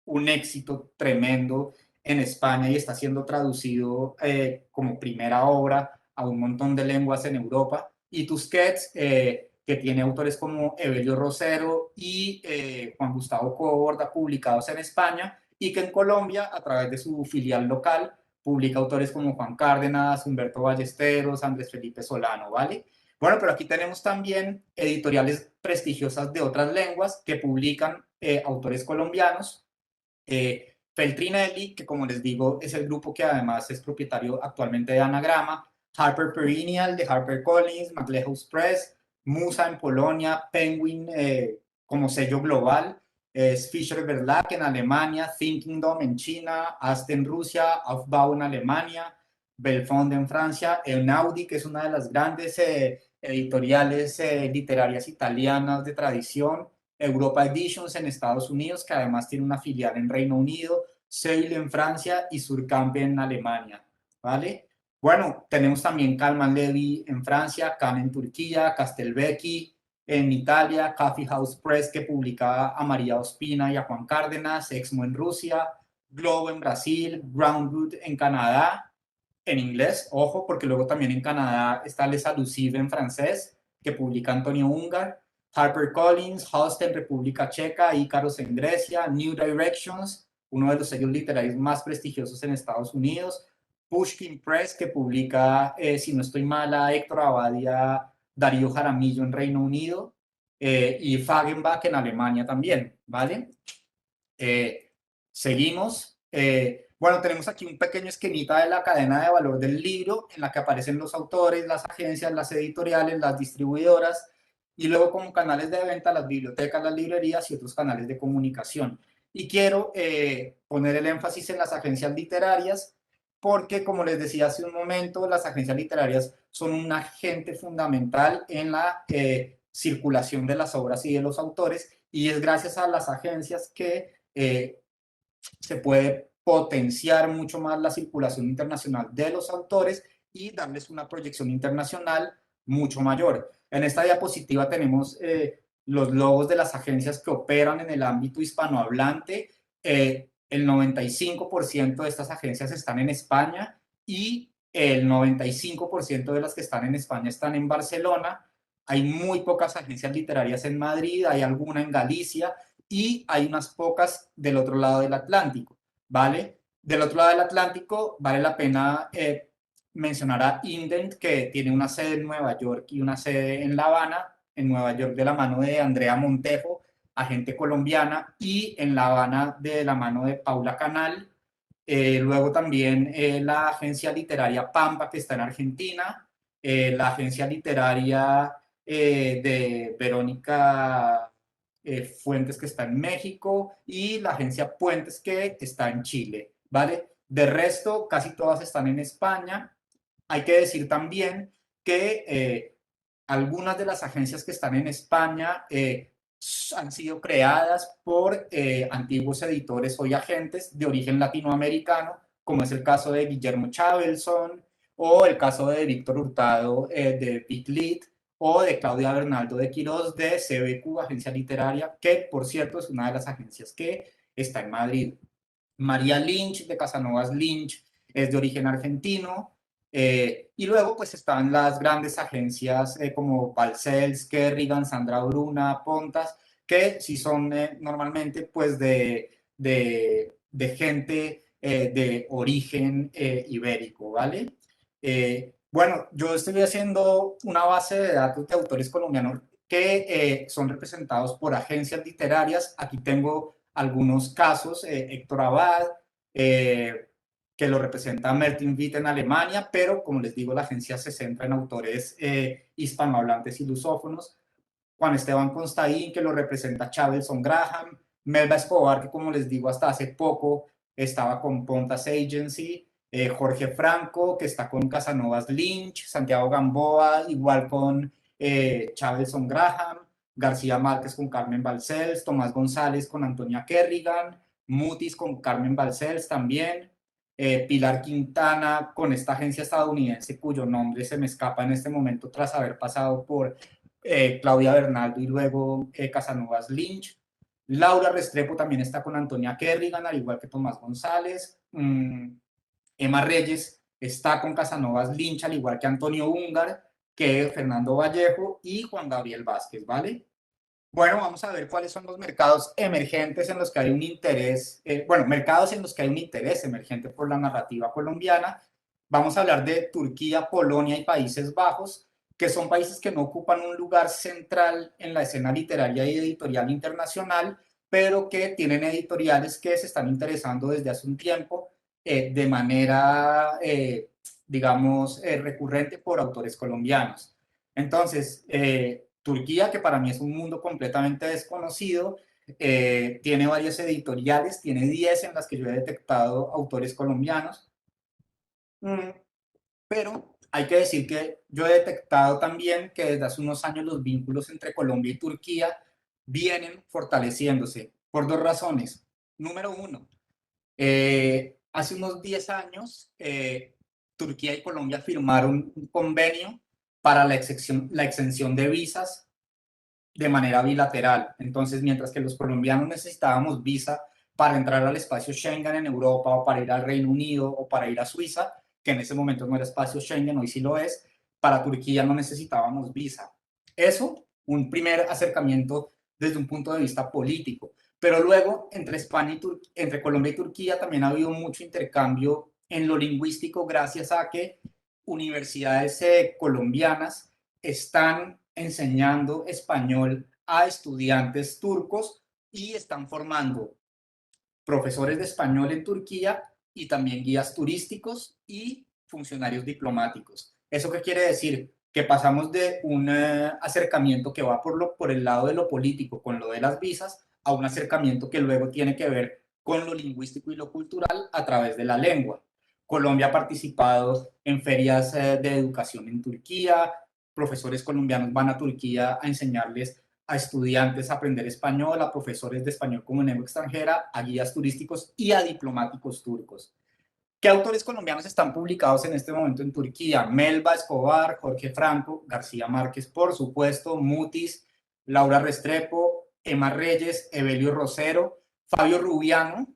un éxito tremendo en España y está siendo traducido como primera obra a un montón de lenguas en Europa. Y Tusquets, que tiene autores como Evelio Rosero y Juan Gustavo Coborda publicados en España, y que en Colombia, a través de su filial local, publica autores como Juan Cárdenas, Humberto Ballesteros, Andrés Felipe Solano, ¿vale? Bueno, pero aquí tenemos también editoriales prestigiosas de otras lenguas que publican autores colombianos. Feltrinelli, que como les digo es el grupo que además es propietario actualmente de Anagrama, Harper Perennial de HarperCollins, MacLehose Press, Musa en Polonia, Penguin como sello global, Fischer Verlag en Alemania, Thinking Dome en China, Ast en Rusia, Aufbau en Alemania, Belfond en Francia, Einaudi, que es una de las grandes editoriales literarias italianas de tradición, Europa Editions en Estados Unidos, que además tiene una filial en Reino Unido, Seuil en Francia y Surkamp en Alemania, ¿vale? Bueno, tenemos también Calman Levy en Francia, Can en Turquía, Castelvecchi en Italia, Coffee House Press, que publica a María Ospina y a Juan Cárdenas, Exmo en Rusia, Globo en Brasil, Groundwood en Canadá, en inglés, ojo, porque luego también en Canadá está Les Alusives en francés, que publica Antonio Ungar, HarperCollins, Host en República Checa, Ícaros en Grecia, New Directions, uno de los sellos literarios más prestigiosos en Estados Unidos, Pushkin Press, que publica, si no estoy mala, Héctor Abadia, Darío Jaramillo en Reino Unido, y Fagenbach en Alemania también, ¿vale? Seguimos. Bueno, tenemos aquí un pequeño esquemita de la cadena de valor del libro, en la que aparecen los autores, las agencias, las editoriales, las distribuidoras, y luego como canales de venta, las bibliotecas, las librerías y otros canales de comunicación. Y quiero poner el énfasis en las agencias literarias, porque como les decía hace un momento, las agencias literarias son un agente fundamental en la circulación de las obras y de los autores, y es gracias a las agencias que se puede potenciar mucho más la circulación internacional de los autores y darles una proyección internacional mucho mayor. En esta diapositiva tenemos los logos de las agencias que operan en el ámbito hispanohablante. El 95% de estas agencias están en España y el 95% de las que están en España están en Barcelona. Hay muy pocas agencias literarias en Madrid, hay alguna en Galicia, y hay unas pocas del otro lado del Atlántico, ¿vale? Del otro lado del Atlántico vale la pena mencionar a Indent, que tiene una sede en Nueva York y una sede en La Habana, en Nueva York de la mano de Andrea Montejo, agente colombiana, y en La Habana de la mano de Paula Canal. Luego también la agencia literaria Pampa, que está en Argentina, la agencia literaria de Verónica Fuentes, que está en México, y la agencia Puentes, que está en Chile, ¿vale? De resto, casi todas están en España. Hay que decir también que algunas de las agencias que están en España han sido creadas por antiguos editores hoy agentes de origen latinoamericano, como es el caso de Guillermo Chavelson, o el caso de Víctor Hurtado de Big Lit, o de Claudia Bernaldo de Quirós de CBQ, Agencia Literaria, que por cierto es una de las agencias que está en Madrid. María Lynch de Casanovas Lynch es de origen argentino. Y luego pues están las grandes agencias como Balcells, Kerrigan, Sandra Bruna, Pontas, que sí son normalmente pues de gente de origen ibérico, ¿vale? Bueno, yo estoy haciendo una base de datos de autores colombianos que son representados por agencias literarias. Aquí tengo algunos casos, Héctor Abad, eh, que lo representa Martin Witt en Alemania, pero como les digo, la agencia se centra en autores hispanohablantes y lusófonos. Juan Esteban Constaín, que lo representa Chavelson Graham, Melba Escobar, que como les digo, hasta hace poco estaba con Pontas Agency, Jorge Franco, que está con Casanovas Lynch, Santiago Gamboa, igual con Chavelson Graham, García Márquez con Carmen Balcells, Tomás González con Antonia Kerrigan, Mutis con Carmen Balcells también, Pilar Quintana con esta agencia estadounidense cuyo nombre se me escapa en este momento tras haber pasado por Claudia Bernaldo y luego Casanovas Lynch. Laura Restrepo también está con Antonia Kerrigan, al igual que Tomás González. Emma Reyes está con Casanovas Lynch, al igual que Antonio Úngar, que Fernando Vallejo y Juan Gabriel Vázquez, ¿vale? Bueno, vamos a ver cuáles son los mercados emergentes en los que hay un interés, bueno, mercados en los que hay un interés emergente por la narrativa colombiana. Vamos a hablar de Turquía, Polonia y Países Bajos, que son países que no ocupan un lugar central en la escena literaria y editorial internacional, pero que tienen editoriales que se están interesando desde hace un tiempo de manera, digamos, recurrente por autores colombianos. Entonces, Turquía, que para mí es un mundo completamente desconocido, tiene varias editoriales, tiene 10 en las que yo he detectado autores colombianos, pero hay que decir que yo he detectado también que desde hace unos años los vínculos entre Colombia y Turquía vienen fortaleciéndose por dos razones. Número uno, hace unos 10 años Turquía y Colombia firmaron un convenio para la exención de visas de manera bilateral. Entonces, mientras que los colombianos necesitábamos visa para entrar al espacio Schengen en Europa o para ir al Reino Unido o para ir a Suiza, que en ese momento no era espacio Schengen, hoy sí lo es, para Turquía no necesitábamos visa. Eso, un primer acercamiento desde un punto de vista político. Pero luego, entre España y entre Colombia y Turquía también ha habido mucho intercambio en lo lingüístico gracias a que universidades colombianas están enseñando español a estudiantes turcos y están formando profesores de español en Turquía y también guías turísticos y funcionarios diplomáticos. ¿Eso qué quiere decir? Que pasamos de un acercamiento que va por el lado de lo político, con lo de las visas, a un acercamiento que luego tiene que ver con lo lingüístico y lo cultural a través de la lengua. Colombia ha participado en ferias de educación en Turquía, profesores colombianos van a Turquía a enseñarles a estudiantes a aprender español, a profesores de español como lengua extranjera, a guías turísticos y a diplomáticos turcos. ¿Qué autores colombianos están publicados en este momento en Turquía? Melba Escobar, Jorge Franco, García Márquez, por supuesto, Mutis, Laura Restrepo, Emma Reyes, Evelio Rosero, Fabio Rubiano,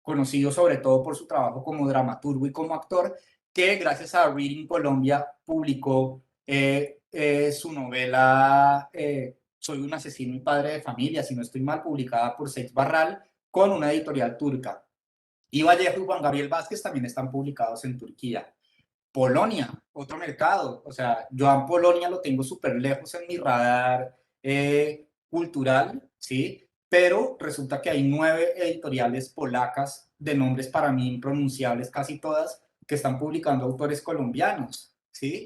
conocido sobre todo por su trabajo como dramaturgo y como actor, que gracias a Reading Colombia publicó su novela Soy un asesino y padre de familia, si no estoy mal, publicada por Seix Barral con una editorial turca. Y Vallejo y Juan Gabriel Vázquez también están publicados en Turquía. Polonia, otro mercado. O sea, yo a Polonia lo tengo súper lejos en mi radar cultural, ¿sí? Pero resulta que hay 9 editoriales polacas de nombres para mí impronunciables, casi todas, que están publicando autores colombianos, ¿sí?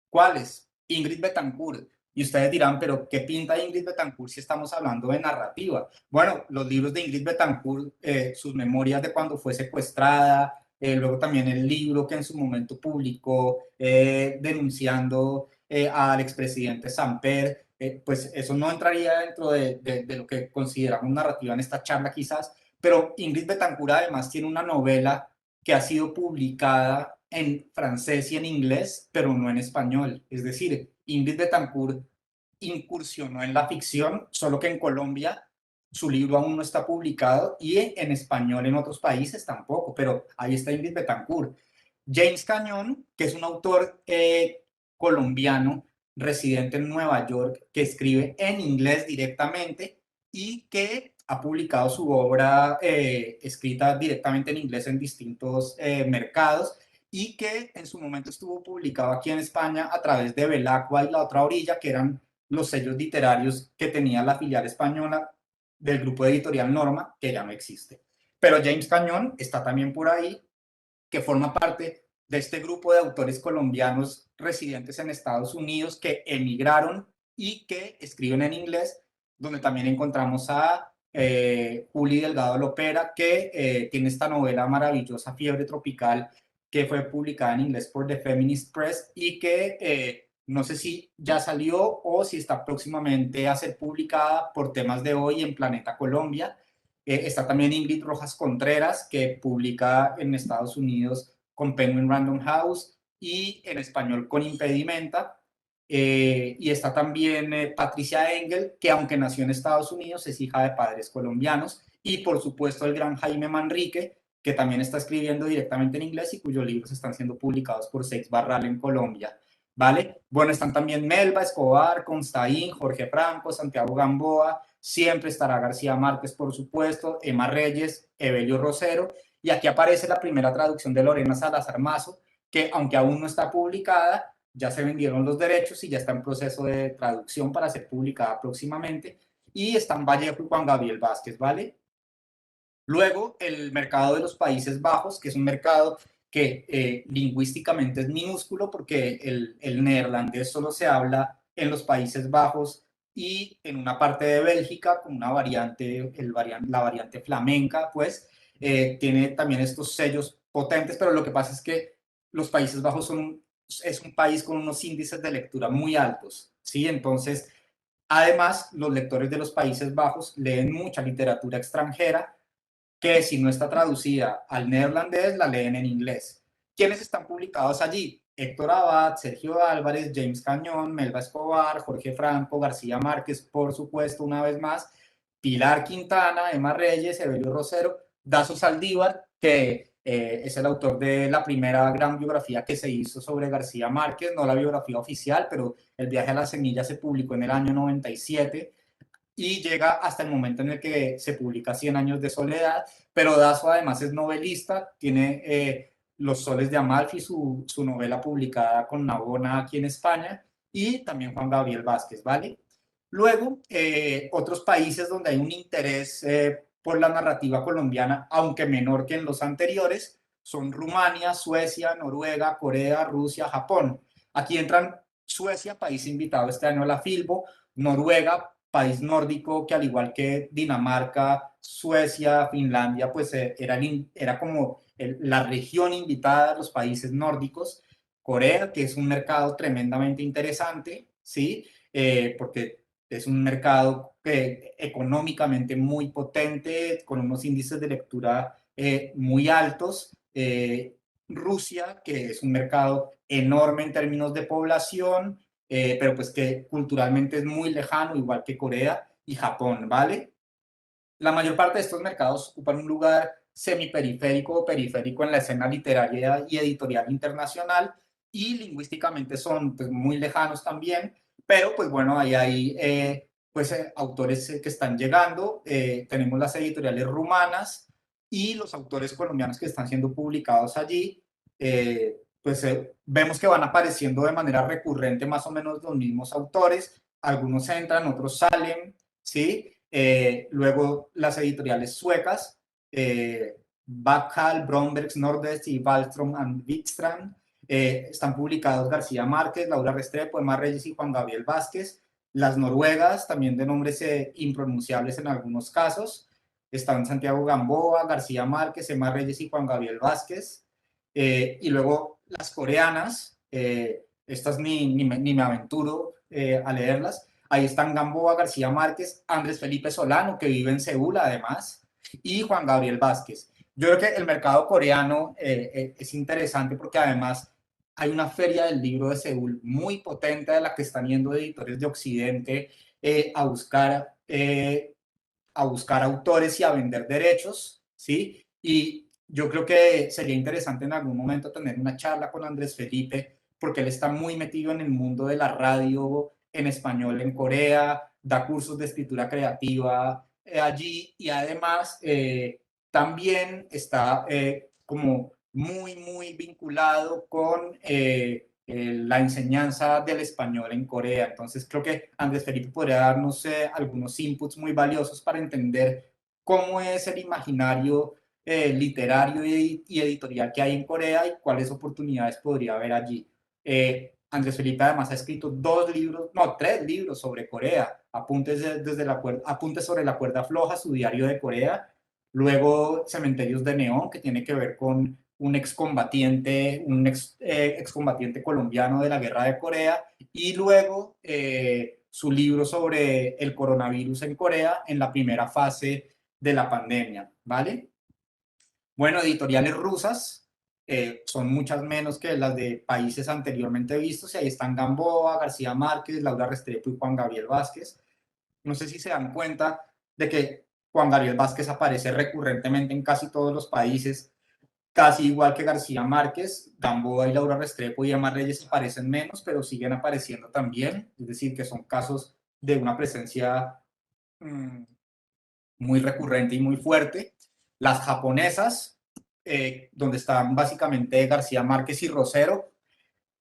¿Cuáles? Ingrid Betancourt. Y ustedes dirán, pero ¿qué pinta Ingrid Betancourt si estamos hablando de narrativa? Bueno, los libros de Ingrid Betancourt, sus memorias de cuando fue secuestrada, luego también el libro que en su momento publicó denunciando al expresidente Samper, pues eso no entraría dentro de lo que consideramos narrativa en esta charla quizás, pero Ingrid Betancourt además tiene una novela que ha sido publicada en francés y en inglés, pero no en español. Es decir, Ingrid Betancourt incursionó en la ficción, solo que en Colombia su libro aún no está publicado y en español en otros países tampoco, pero ahí está Ingrid Betancourt. James Cañón, que es un autor colombiano residente en Nueva York, que escribe en inglés directamente y que ha publicado su obra escrita directamente en inglés en distintos mercados y que en su momento estuvo publicado aquí en España a través de Belacqua y La Otra Orilla, que eran los sellos literarios que tenía la filial española del grupo editorial Norma, que ya no existe. Pero James Cañón está también por ahí, que forma parte de este grupo de autores colombianos residentes en Estados Unidos que emigraron y que escriben en inglés, donde también encontramos a Juli Delgado Lopera, que tiene esta novela maravillosa, Fiebre Tropical, que fue publicada en inglés por The Feminist Press y que no sé si ya salió o si está próximamente a ser publicada por Temas de Hoy en Planeta Colombia. Está también Ingrid Rojas Contreras, que publica en Estados Unidos con Penguin Random House y en español con Impedimenta. Y está también Patricia Engel, que aunque nació en Estados Unidos, es hija de padres colombianos. Y por supuesto el gran Jaime Manrique, que también está escribiendo directamente en inglés y cuyos libros están siendo publicados por Seix Barral en Colombia. ¿Vale? Bueno, están también Melba Escobar, Constaín, Jorge Franco, Santiago Gamboa, siempre estará García Márquez, por supuesto, Emma Reyes, Evelio Rosero, y aquí aparece la primera traducción de Lorena Salazar Mazo, que aunque aún no está publicada, ya se vendieron los derechos y ya está en proceso de traducción para ser publicada próximamente, y están Vallejo y Juan Gabriel Vázquez, ¿vale? Luego, el mercado de los Países Bajos, que es un mercado que lingüísticamente es minúsculo porque el neerlandés solo se habla en los Países Bajos y en una parte de Bélgica con una variante, la variante flamenca, pues tiene también estos sellos potentes, pero lo que pasa es que los Países Bajos es un país con unos índices de lectura muy altos, ¿sí? Entonces, además, los lectores de los Países Bajos leen mucha literatura extranjera que si no está traducida al neerlandés, la leen en inglés. ¿Quiénes están publicados allí? Héctor Abad, Sergio Álvarez, James Cañón, Melba Escobar, Jorge Franco, García Márquez, por supuesto, una vez más, Pilar Quintana, Emma Reyes, Evelio Rosero, Dazo Saldívar, que es el autor de la primera gran biografía que se hizo sobre García Márquez, no la biografía oficial, pero El viaje a la semilla se publicó en el año 97 y llega hasta el momento en el que se publica Cien años de soledad, pero Dazo además es novelista, tiene Los soles de Amalfi, su novela publicada con Navona aquí en España, y también Juan Gabriel Vázquez, ¿vale? Luego, otros países donde hay un interés por la narrativa colombiana, aunque menor que en los anteriores, son Rumania, Suecia, Noruega, Corea, Rusia, Japón. Aquí entran Suecia, país invitado este año a la Filbo, Noruega, país nórdico que al igual que Dinamarca, Suecia, Finlandia, pues era como la región invitada a los países nórdicos. Corea, que es un mercado tremendamente interesante, ¿sí? Porque es un mercado económicamente muy potente, con unos índices de lectura muy altos. Rusia, que es un mercado enorme en términos de población, pero pues que culturalmente es muy lejano, igual que Corea y Japón, ¿vale? La mayor parte de estos mercados ocupan un lugar semiperiférico o periférico en la escena literaria y editorial internacional y lingüísticamente son pues, muy lejanos también, pero pues bueno, ahí hay autores que están llegando, tenemos las editoriales rumanas y los autores colombianos que están siendo publicados allí, vemos que van apareciendo de manera recurrente más o menos los mismos autores, algunos entran, otros salen, ¿sí? Luego las editoriales suecas, Bacall, Brombergs, Nordest y Wallström and Wikstrand, están publicados García Márquez, Laura Restrepo, Emma Reyes y Juan Gabriel Vázquez. Las noruegas, también de nombres impronunciables en algunos casos, están Santiago Gamboa, García Márquez, Emma Reyes y Juan Gabriel Vázquez. Y luego las coreanas, estas ni me aventuro a leerlas. Ahí están Gamboa, García Márquez, Andrés Felipe Solano, que vive en Seúl además, y Juan Gabriel Vázquez. Yo creo que el mercado coreano es interesante porque además hay una feria del libro de Seúl muy potente de la que están yendo editores de Occidente a buscar autores y a vender derechos, ¿sí? Y yo creo que sería interesante en algún momento tener una charla con Andrés Felipe, porque él está muy metido en el mundo de la radio en español en Corea, da cursos de escritura creativa allí y además también está como muy vinculado con la enseñanza del español en Corea. Entonces creo que Andrés Felipe podría darnos algunos inputs muy valiosos para entender cómo es el imaginario literario y editorial que hay en Corea y cuáles oportunidades podría haber allí. Andrés Felipe además ha escrito 2 libros, no, 3 libros sobre Corea, apuntes sobre la cuerda floja, su diario de Corea, luego Cementerios de Neón, que tiene que ver con un excombatiente colombiano de la guerra de Corea, y luego su libro sobre el coronavirus en Corea en la primera fase de la pandemia, ¿vale? Bueno, editoriales rusas son muchas menos que las de países anteriormente vistos, y ahí están Gamboa, García Márquez, Laura Restrepo y Juan Gabriel Vázquez. No sé si se dan cuenta de que Juan Gabriel Vázquez aparece recurrentemente en casi todos los países, casi igual que García Márquez. Gamboa y Laura Restrepo y Emma Reyes aparecen menos, pero siguen apareciendo también, es decir, que son casos de una presencia mmm, muy recurrente y muy fuerte. Las japonesas, donde están básicamente García Márquez y Rosero.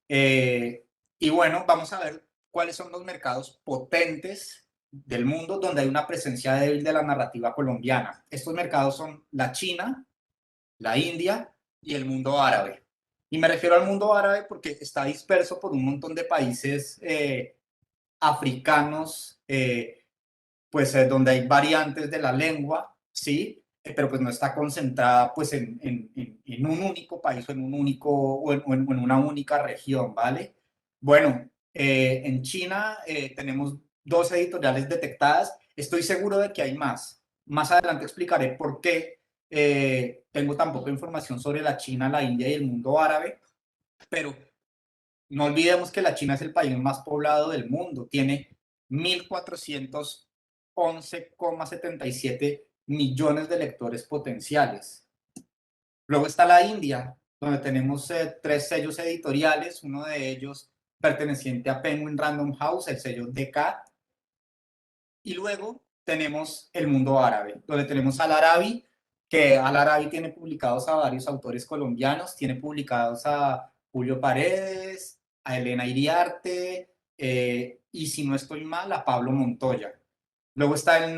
Y bueno, vamos a ver cuáles son los mercados potentes del mundo donde hay una presencia débil de la narrativa colombiana. Estos mercados son la China, la India y el mundo árabe. Y me refiero al mundo árabe porque está disperso por un montón de países africanos, donde hay variantes de la lengua, ¿sí? Pero pues no está concentrada pues en un único país o en una única región, ¿vale? Bueno, en China tenemos 2 editoriales detectadas. Estoy seguro de que hay más. Más adelante explicaré por qué tengo tan poca información sobre la China, la India y el mundo árabe, pero no olvidemos que la China es el país más poblado del mundo. Tiene 1.411,77 millones de lectores potenciales. Luego está la India, donde tenemos 3 sellos editoriales, uno de ellos perteneciente a Penguin Random House, el sello DK. Y luego tenemos el mundo árabe, donde tenemos Al Arabi, que Al Arabi tiene publicados a varios autores colombianos, tiene publicados a Julio Paredes, a Elena Iriarte, y si no estoy mal, a Pablo Montoya. Luego está el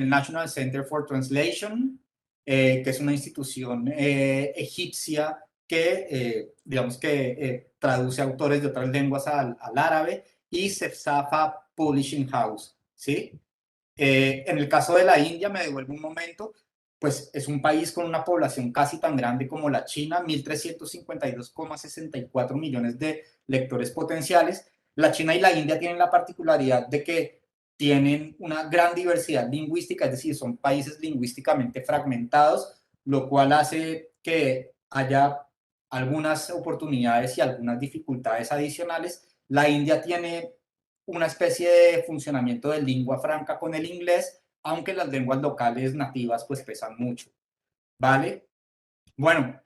National Center for Translation, que es una institución egipcia que, digamos que traduce autores de otras lenguas al árabe, y Sefsafa Publishing House, ¿sí? En el caso de la India, me devuelvo un momento, pues es un país con una población casi tan grande como la China, 1.352,64 millones de lectores potenciales. La China y la India tienen la particularidad de que tienen una gran diversidad lingüística, es decir, son países lingüísticamente fragmentados, lo cual hace que haya algunas oportunidades y algunas dificultades adicionales. La India tiene una especie de funcionamiento de lengua franca con el inglés, aunque las lenguas locales nativas pues pesan mucho, ¿vale? Bueno,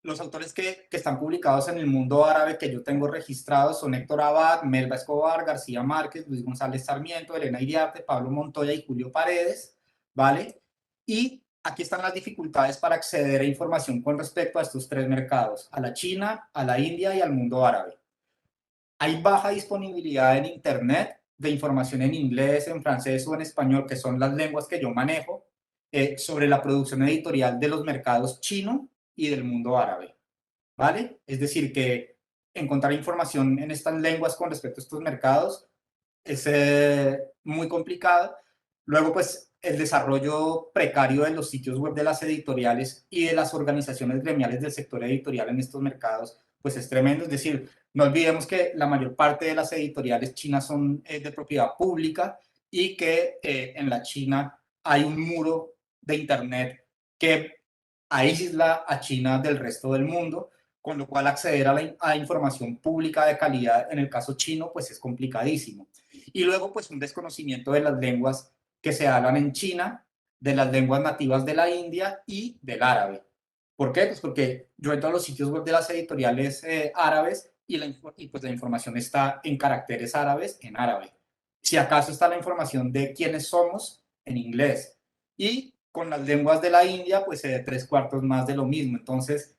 los autores que están publicados en el mundo árabe que yo tengo registrados son Héctor Abad, Melba Escobar, García Márquez, Luis González Sarmiento, Elena Iriarte, Pablo Montoya y Julio Paredes, ¿vale? Y aquí están las dificultades para acceder a información con respecto a estos 3 mercados, a la China, a la India y al mundo árabe. Hay baja disponibilidad en Internet de información en inglés, en francés o en español, que son las lenguas que yo manejo, sobre la producción editorial de los mercados chino y del mundo árabe, ¿vale? Es decir, que encontrar información en estas lenguas con respecto a estos mercados es muy complicado. Luego, pues, el desarrollo precario de los sitios web de las editoriales y de las organizaciones gremiales del sector editorial en estos mercados pues es tremendo. Es decir, no olvidemos que la mayor parte de las editoriales chinas son de propiedad pública y que en la China hay un muro de Internet que aísla a China del resto del mundo, con lo cual acceder a información pública de calidad en el caso chino pues es complicadísimo. Y luego pues un desconocimiento de las lenguas que se hablan en China, de las lenguas nativas de la India y del árabe. ¿Por qué? Pues porque yo entro a los sitios web de las editoriales árabes y pues la información está en caracteres árabes en árabe. Si acaso está la información de quiénes somos en inglés. Y con las lenguas de la India, pues tres cuartos más de lo mismo. Entonces,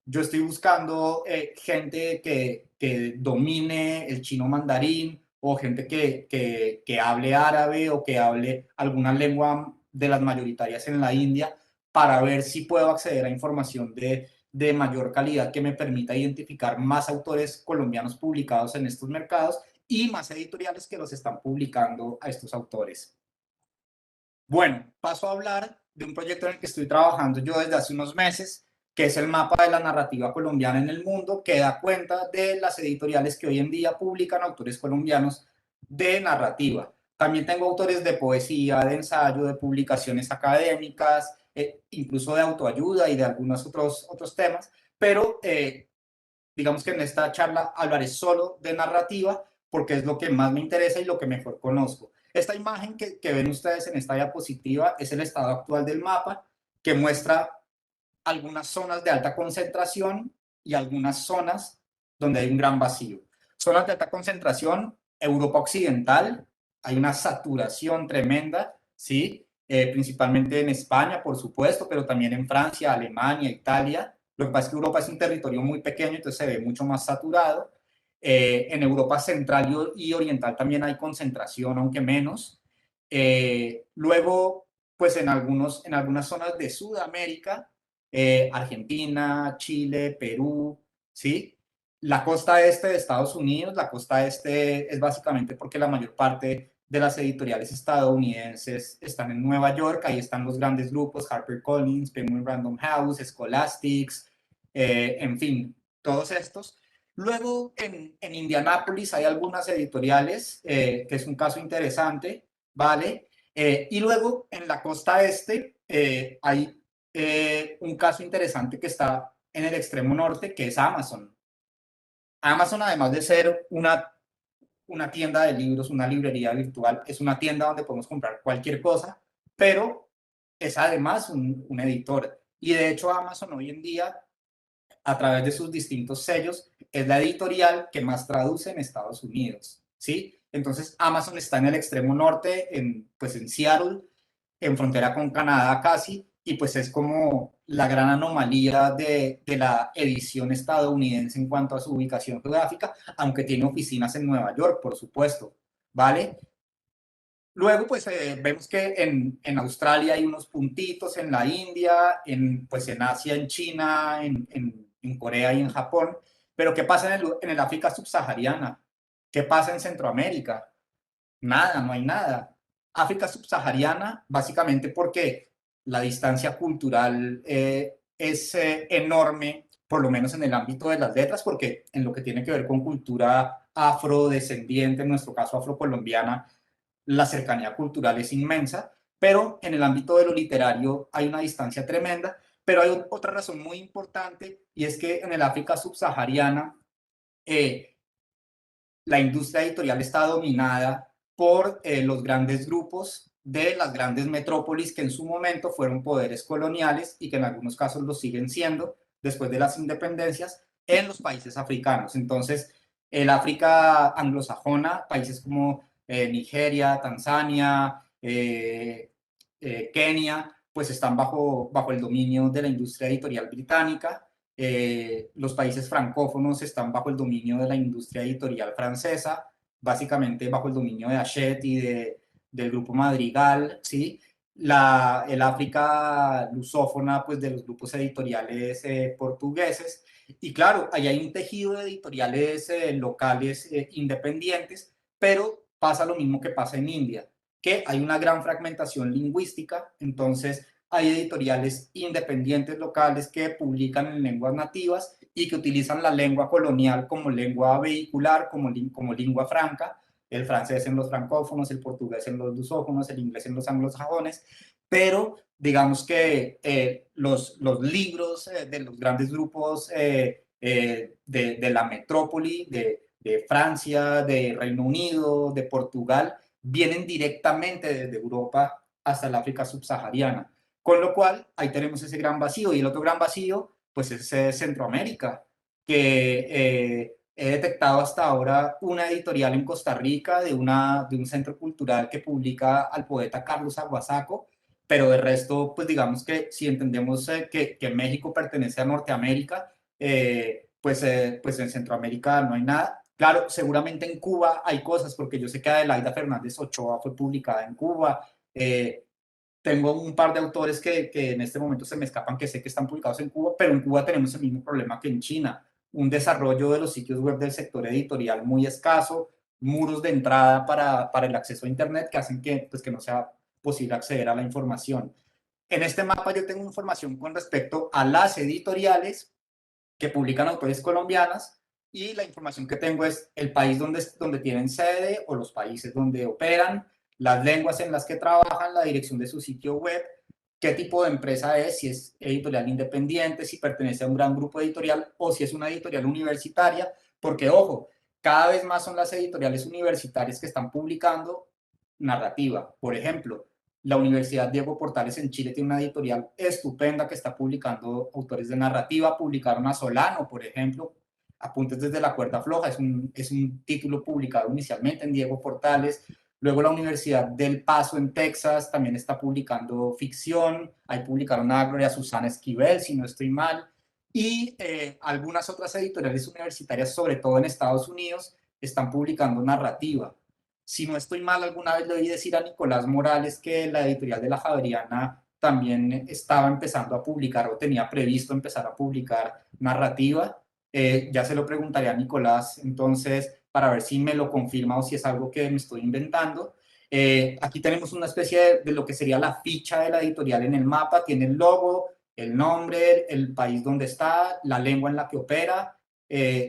yo estoy buscando gente que domine el chino mandarín o gente que hable árabe o que hable alguna lengua de las mayoritarias en la India para ver si puedo acceder a información de mayor calidad que me permita identificar más autores colombianos publicados en estos mercados y más editoriales que los están publicando a estos autores. Bueno, paso a hablar de un proyecto en el que estoy trabajando yo desde hace unos meses, que es el mapa de la narrativa colombiana en el mundo, que da cuenta de las editoriales que hoy en día publican autores colombianos de narrativa. También tengo autores de poesía, de ensayo, de publicaciones académicas, incluso de autoayuda y de algunos otros temas, pero digamos que en esta charla hablaré solo de narrativa porque es lo que más me interesa y lo que mejor conozco. Esta imagen que ven ustedes en esta diapositiva es el estado actual del mapa que muestra algunas zonas de alta concentración y algunas zonas donde hay un gran vacío. Zonas de alta concentración, Europa Occidental, hay una saturación tremenda, ¿sí? Principalmente en España, por supuesto, pero también en Francia, Alemania, Italia. Lo que pasa es que Europa es un territorio muy pequeño, entonces se ve mucho más saturado. En Europa Central y Oriental también hay concentración, aunque menos. Luego, pues en algunas zonas de Sudamérica, Argentina, Chile, Perú, ¿sí? La costa este de Estados Unidos, la costa este es básicamente porque la mayor parte de las editoriales estadounidenses están en Nueva York, ahí están los grandes grupos, HarperCollins, Penguin Random House, Scholastics, en fin, todos estos. Luego en Indianápolis hay algunas editoriales, que es un caso interesante, ¿vale? Y luego en la costa este hay un caso interesante que está en el extremo norte, que es Amazon. Amazon, además de ser una tienda de libros, una librería virtual, es una tienda donde podemos comprar cualquier cosa, pero es además un editor. Y de hecho Amazon hoy en día, a través de sus distintos sellos, es la editorial que más traduce en Estados Unidos, ¿sí? Entonces Amazon está en el extremo norte, pues en Seattle, en frontera con Canadá casi, y pues es como la gran anomalía de la edición estadounidense en cuanto a su ubicación geográfica, aunque tiene oficinas en Nueva York, por supuesto, ¿vale? Luego, pues vemos que en Australia hay unos puntitos, en la India, pues en Asia, en China, en Corea y en Japón. Pero ¿qué pasa en el África subsahariana? ¿Qué pasa en Centroamérica? Nada, no hay nada. África subsahariana, básicamente porque la distancia cultural es enorme, por lo menos en el ámbito de las letras, porque en lo que tiene que ver con cultura afrodescendiente, en nuestro caso afrocolombiana, la cercanía cultural es inmensa, pero en el ámbito de lo literario hay una distancia tremenda. Pero hay otra razón muy importante y es que en el África subsahariana eh, la industria editorial está dominada por los grandes grupos de las grandes metrópolis que en su momento fueron poderes coloniales y que en algunos casos lo siguen siendo después de las independencias en los países africanos. Entonces, el África anglosajona, países como Nigeria, Tanzania, Kenia, pues están bajo el dominio de la industria editorial británica. Los países francófonos están bajo el dominio de la industria editorial francesa, básicamente bajo el dominio de Hachette del grupo Madrigal, ¿sí? El África lusófona, pues de los grupos editoriales portugueses. Y claro, ahí hay un tejido de editoriales locales independientes, pero pasa lo mismo que pasa en India, que hay una gran fragmentación lingüística, entonces hay editoriales independientes locales que publican en lenguas nativas y que utilizan la lengua colonial como lengua vehicular, como lengua franca, el francés en los francófonos, el portugués en los lusófonos, el inglés en los anglosajones, pero digamos que los libros de los grandes grupos de la metrópoli, de Francia, de Reino Unido, de Portugal, vienen directamente desde Europa hasta el África subsahariana. Con lo cual, ahí tenemos ese gran vacío. Y el otro gran vacío, pues es Centroamérica, que he detectado hasta ahora una editorial en Costa Rica de un centro cultural que publica al poeta Carlos Aguasaco, pero de resto, pues digamos que si entendemos que México pertenece a Norteamérica, pues en Centroamérica no hay nada. Claro, seguramente en Cuba hay cosas, porque yo sé que Adelaida Fernández Ochoa fue publicada en Cuba. Tengo un par de autores que en este momento se me escapan, que sé que están publicados en Cuba, pero en Cuba tenemos el mismo problema que en China, un desarrollo de los sitios web del sector editorial muy escaso, muros de entrada para el acceso a Internet que hacen pues, que no sea posible acceder a la información. En este mapa yo tengo información con respecto a las editoriales que publican autores colombianas y la información que tengo es el país donde tienen sede o los países donde operan, las lenguas en las que trabajan, la dirección de su sitio web, qué tipo de empresa es, si es editorial independiente, si pertenece a un gran grupo editorial o si es una editorial universitaria, porque ojo, cada vez más son las editoriales universitarias que están publicando narrativa. Por ejemplo, la Universidad Diego Portales en Chile tiene una editorial estupenda que está publicando autores de narrativa. Publicaron a Solano, por ejemplo, Apuntes desde la cuerda floja, es un título publicado inicialmente en Diego Portales. Luego la Universidad del Paso en Texas también está publicando ficción. Ahí publicaron a Gloria Susana Esquivel, si no estoy mal. Y algunas otras editoriales universitarias, sobre todo en Estados Unidos, están publicando narrativa. Si no estoy mal, alguna vez le oí decir a Nicolás Morales que la editorial de La Javeriana también estaba empezando a publicar o tenía previsto empezar a publicar narrativa. Ya se lo preguntaré a Nicolás entonces para ver si me lo confirma o si es algo que me estoy inventando. Aquí tenemos una especie de lo que sería la ficha de la editorial en el mapa. Tiene el logo, el nombre, el país donde está, la lengua en la que opera,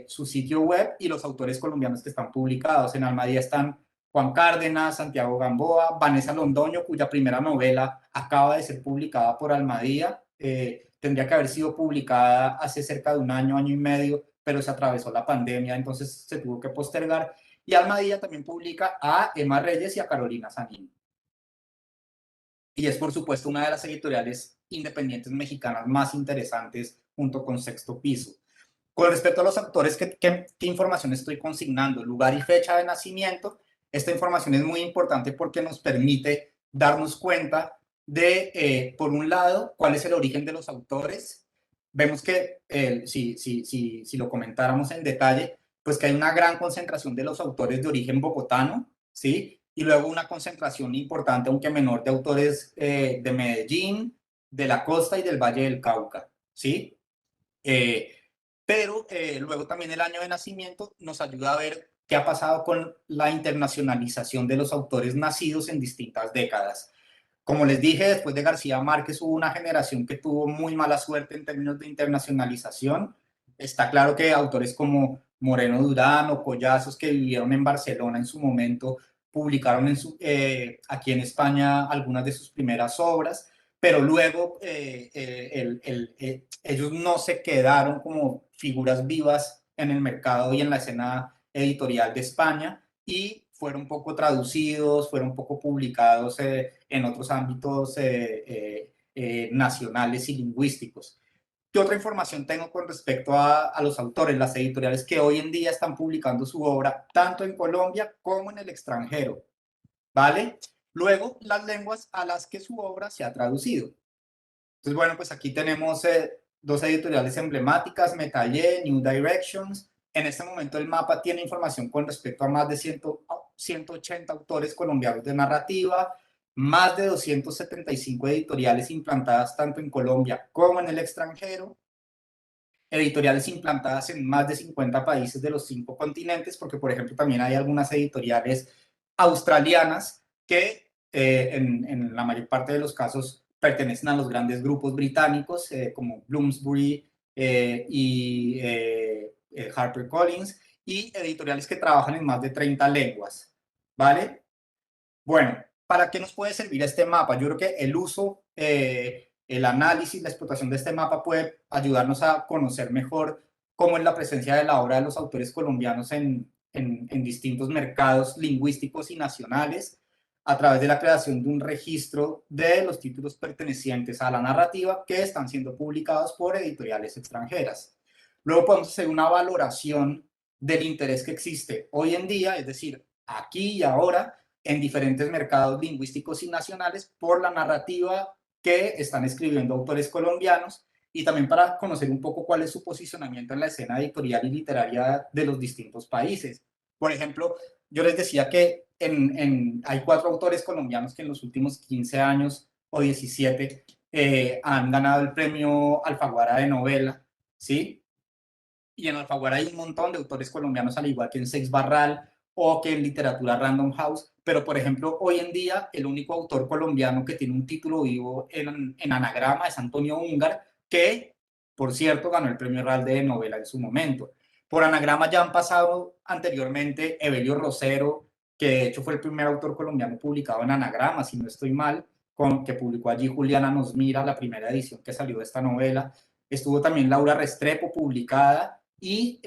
su sitio web y los autores colombianos que están publicados. En Almadía están Juan Cárdenas, Santiago Gamboa, Vanessa Londoño, cuya primera novela acaba de ser publicada por Almadía. Tendría que haber sido publicada hace cerca de un año, año y medio, pero se atravesó la pandemia, entonces se tuvo que postergar. Y Almadía también publica a Emma Reyes y a Carolina Sanín. Y es, por supuesto, una de las editoriales independientes mexicanas más interesantes junto con Sexto Piso. Con respecto a los autores, ¿qué información estoy consignando? Lugar y fecha de nacimiento. Esta información es muy importante porque nos permite darnos cuenta de, por un lado, cuál es el origen de los autores. Vemos que, si lo comentáramos en detalle, pues que hay una gran concentración de los autores de origen bogotano, ¿sí? Y luego una concentración importante, aunque menor, de autores de Medellín, de la costa y del Valle del Cauca, ¿sí? Pero luego también el año de nacimiento nos ayuda a ver qué ha pasado con la internacionalización de los autores nacidos en distintas décadas. Como les dije, después de García Márquez hubo una generación que tuvo muy mala suerte en términos de internacionalización. Está claro que autores como Moreno Durán o Collazos, que vivieron en Barcelona en su momento, publicaron aquí en España algunas de sus primeras obras, pero luego ellos no se quedaron como figuras vivas en el mercado y en la escena editorial de España y fueron poco traducidos, fueron poco publicados en otros ámbitos nacionales y lingüísticos. ¿Qué otra información tengo con respecto a los autores, las editoriales que hoy en día están publicando su obra tanto en Colombia como en el extranjero? ¿Vale? Luego, las lenguas a las que su obra se ha traducido. Entonces, bueno, pues aquí tenemos dos editoriales emblemáticas, Metallé, New Directions. En este momento el mapa tiene información con respecto a más de 180 autores colombianos de narrativa, más de 275 editoriales implantadas tanto en Colombia como en el extranjero, editoriales implantadas en más de 50 países de los 5 continentes, porque por ejemplo también hay algunas editoriales australianas que en la mayor parte de los casos pertenecen a los grandes grupos británicos como Bloomsbury y HarperCollins, y editoriales que trabajan en más de 30 lenguas, ¿vale? Bueno, ¿para qué nos puede servir este mapa? Yo creo que el uso, el análisis, la explotación de este mapa puede ayudarnos a conocer mejor cómo es la presencia de la obra de los autores colombianos en distintos mercados lingüísticos y nacionales, a través de la creación de un registro de los títulos pertenecientes a la narrativa que están siendo publicados por editoriales extranjeras. Luego podemos hacer una valoración del interés que existe hoy en día, es decir, aquí y ahora, en diferentes mercados lingüísticos y nacionales por la narrativa que están escribiendo autores colombianos, y también para conocer un poco cuál es su posicionamiento en la escena editorial y literaria de los distintos países. Por ejemplo, yo les decía que hay 4 autores colombianos que en los últimos 15 años o 17 han ganado el premio Alfaguara de novela, ¿sí? Y en Alfaguara hay un montón de autores colombianos, al igual que en Sex Barral o que en literatura Random House, pero por ejemplo, hoy en día el único autor colombiano que tiene un título vivo en anagrama es Antonio Úngar, que por cierto ganó el premio Real de novela en su momento. Por anagrama ya han pasado anteriormente Evelio Rosero, que de hecho fue el primer autor colombiano publicado en anagrama, si no estoy mal, que publicó allí Juliana Nos Mira, la primera edición que salió de esta novela. Estuvo también Laura Restrepo publicada, y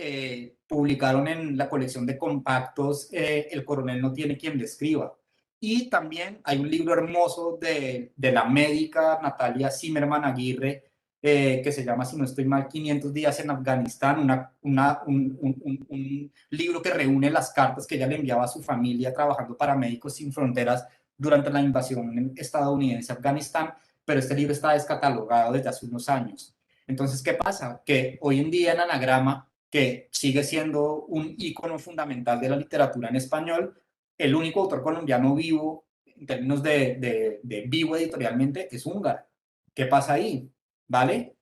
publicaron en la colección de compactos El coronel no tiene quien le escriba. Y también hay un libro hermoso de la médica Natalia Zimmerman Aguirre, que se llama, si no estoy mal, 500 días en Afganistán, un libro que reúne las cartas que ella le enviaba a su familia trabajando para Médicos Sin Fronteras durante la invasión estadounidense a Afganistán, pero este libro está descatalogado desde hace unos años. Entonces, ¿qué pasa? Que hoy en día en Anagrama, que sigue siendo un ícono fundamental de la literatura en español, el único autor colombiano vivo, en términos de vivo editorialmente, es Úngar. ¿Qué pasa ahí? ¿Vale?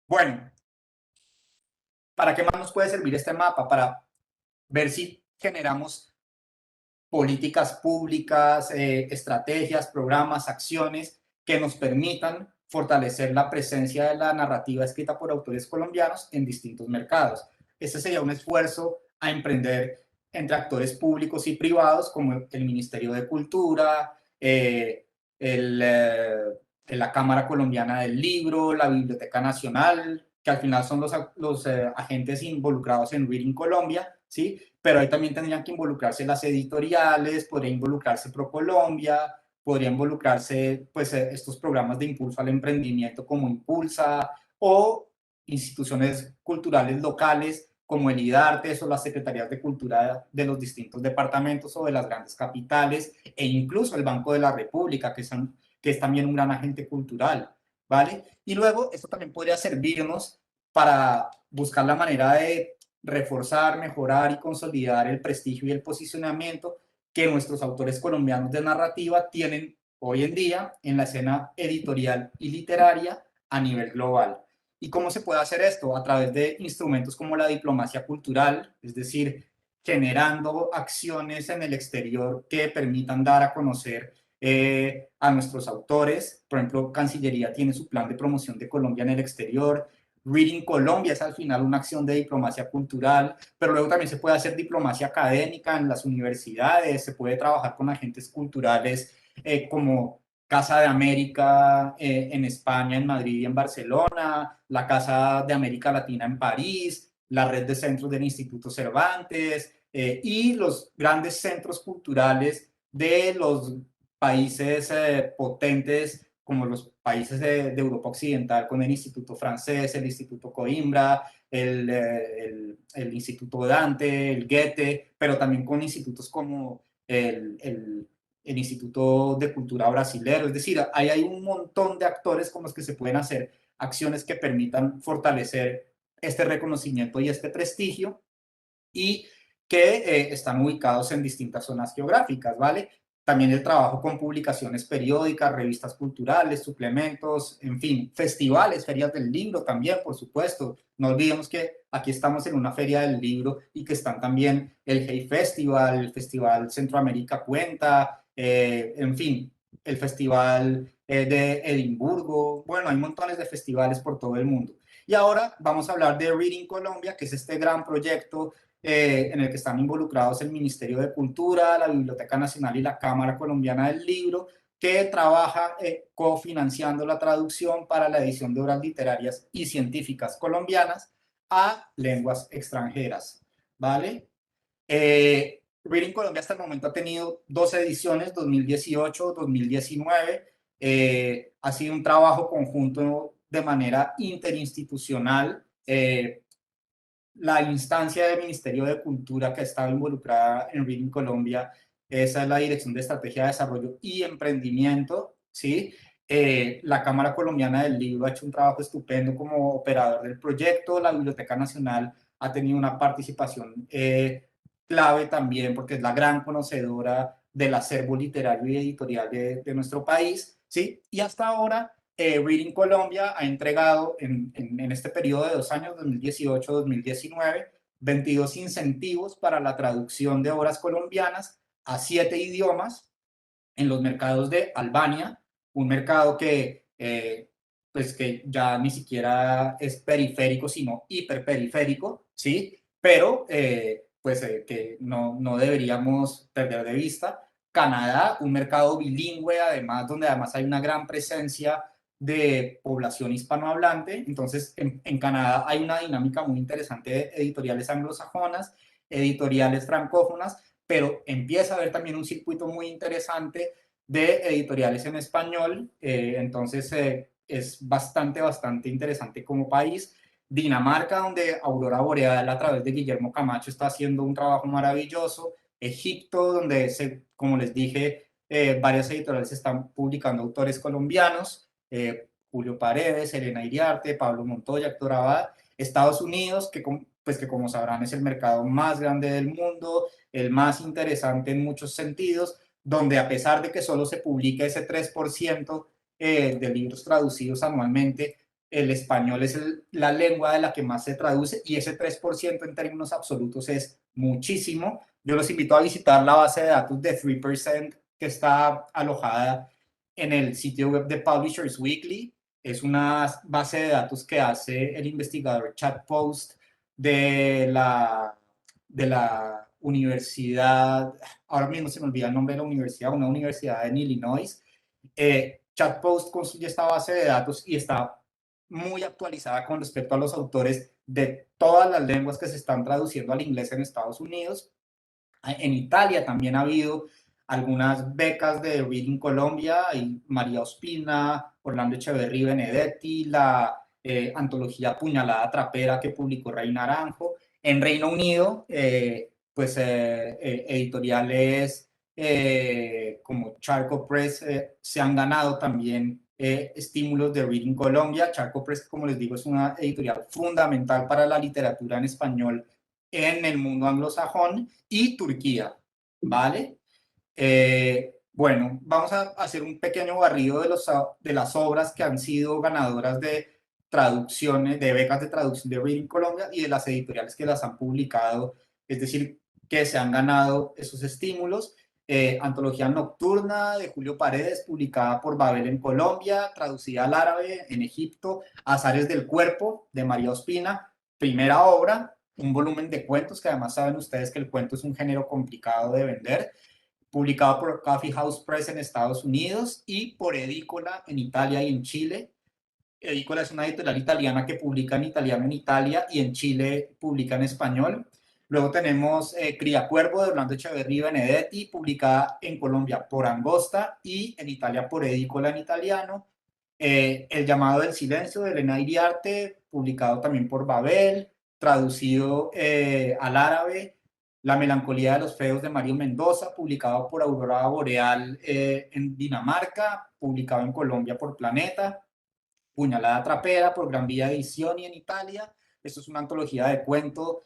Bueno, ¿para qué más nos puede servir este mapa? Para ver si generamos políticas públicas, estrategias, programas, acciones que nos permitan fortalecer la presencia de la narrativa escrita por autores colombianos en distintos mercados. Este sería un esfuerzo a emprender entre actores públicos y privados como el Ministerio de Cultura, el, la Cámara Colombiana del Libro, la Biblioteca Nacional, que al final son los agentes involucrados en Reading Colombia, ¿sí? Pero ahí también tendrían que involucrarse las editoriales, podría involucrarse ProColombia, podría involucrarse pues, estos programas de impulso al emprendimiento como Impulsa, o instituciones culturales locales como el IDARTES o las secretarías de cultura de los distintos departamentos o de las grandes capitales, e incluso el Banco de la República, que es también un gran agente cultural, ¿vale? Y luego esto también podría servirnos para buscar la manera de reforzar, mejorar y consolidar el prestigio y el posicionamiento que nuestros autores colombianos de narrativa tienen hoy en día en la escena editorial y literaria a nivel global. ¿Y cómo se puede hacer esto? A través de instrumentos como la diplomacia cultural, es decir, generando acciones en el exterior que permitan dar a conocer a nuestros autores. Por ejemplo, Cancillería tiene su plan de promoción de Colombia en el exterior. Reading Colombia es al final una acción de diplomacia cultural, pero luego también se puede hacer diplomacia académica en las universidades, se puede trabajar con agentes culturales como Casa de América en España, en Madrid y en Barcelona, la Casa de América Latina en París, la red de centros del Instituto Cervantes y los grandes centros culturales de los países potentes como los países de Europa Occidental, con el Instituto Francés, el Instituto Coimbra, el Instituto Dante, el Goethe, pero también con institutos como el Instituto de Cultura Brasilero. Es decir, hay un montón de actores con los que se pueden hacer acciones que permitan fortalecer este reconocimiento y este prestigio, y que están ubicados en distintas zonas geográficas, ¿vale? También el trabajo con publicaciones periódicas, revistas culturales, suplementos, en fin, festivales, ferias del libro también, por supuesto. No olvidemos que aquí estamos en una feria del libro y que están también el Hey Festival, el Festival Centroamérica Cuenta, en fin, el Festival de Edimburgo, bueno, hay montones de festivales por todo el mundo. Y ahora vamos a hablar de Reading Colombia, que es este gran proyecto en el que están involucrados el Ministerio de Cultura, la Biblioteca Nacional y la Cámara Colombiana del Libro, que trabaja cofinanciando la traducción para la edición de obras literarias y científicas colombianas a lenguas extranjeras, ¿vale? Reading Colombia hasta el momento ha tenido dos ediciones, 2018-2019. Ha sido un trabajo conjunto de manera interinstitucional. La instancia del Ministerio de Cultura que ha estado involucrada en Reading Colombia, esa es la Dirección de Estrategia de Desarrollo y Emprendimiento, ¿sí? La Cámara Colombiana del Libro ha hecho un trabajo estupendo como operador del proyecto. La Biblioteca Nacional ha tenido una participación clave también porque es la gran conocedora del acervo literario y editorial de nuestro país, ¿sí? Y hasta ahora Reading Colombia ha entregado en este periodo de 2 años, 2018-2019, 22 incentivos para la traducción de obras colombianas a 7 idiomas en los mercados de Albania, un mercado pues que ya ni siquiera es periférico, sino hiperperiférico, ¿sí? Pero que no deberíamos perder de vista. Canadá, un mercado bilingüe, además, donde además hay una gran presencia de población hispanohablante. Entonces, en Canadá hay una dinámica muy interesante de editoriales anglosajonas, editoriales francófonas, pero empieza a haber también un circuito muy interesante de editoriales en español. Entonces, es bastante interesante como país. Dinamarca, donde Aurora Boreal a través de Guillermo Camacho está haciendo un trabajo maravilloso. Egipto, donde, como les dije, varias editoriales están publicando autores colombianos. Julio Paredes, Elena Iriarte, Pablo Montoya, Héctor Abad. Estados Unidos, pues que como sabrán es el mercado más grande del mundo, el más interesante en muchos sentidos, donde a pesar de que solo se publica ese 3% de libros traducidos anualmente, el español es la lengua de la que más se traduce y ese 3% en términos absolutos es muchísimo. Yo los invito a visitar la base de datos de 3% que está alojada en el sitio web de Publishers Weekly. Es una base de datos que hace el investigador Chad Post de la universidad, ahora mismo se me olvida el nombre de la universidad, una universidad en Illinois. Chad Post construye esta base de datos y está muy actualizada con respecto a los autores de todas las lenguas que se están traduciendo al inglés en Estados Unidos. En Italia también ha habido algunas becas de Reading Colombia, y María Ospina, Orlando Echeverry Benedetti, la antología Puñalada Trapera que publicó Rey Naranjo. En Reino Unido, editoriales como Charco Press se han ganado también estímulos de Reading Colombia. Charco Press, como les digo, es una editorial fundamental para la literatura en español en el mundo anglosajón. Y Turquía, ¿vale? Bueno, vamos a hacer un pequeño barrido de las obras que han sido ganadoras de traducciones, de becas de traducción de Reading Colombia y de las editoriales que las han publicado, es decir, que se han ganado esos estímulos. Antología Nocturna de Julio Paredes, publicada por Babel en Colombia, traducida al árabe en Egipto. Azares del Cuerpo de María Ospina, primera obra, un volumen de cuentos, que además saben ustedes que el cuento es un género complicado de vender, publicado por Coffee House Press en Estados Unidos y por Edícola en Italia y en Chile. Edícola es una editorial italiana que publica en italiano en Italia y en Chile publica en español. Luego tenemos Criacuervo de Orlando Echeverry Benedetti, publicada en Colombia por Angosta y en Italia por Edícola en italiano. El llamado del silencio de Elena Iriarte, publicado también por Babel, traducido al árabe. La melancolía de los feos de Mario Mendoza, publicado por Aurora Boreal en Dinamarca, publicado en Colombia por Planeta. Puñalada Trapera por Gran Vía Edición y en Italia. Esto es una antología de cuentos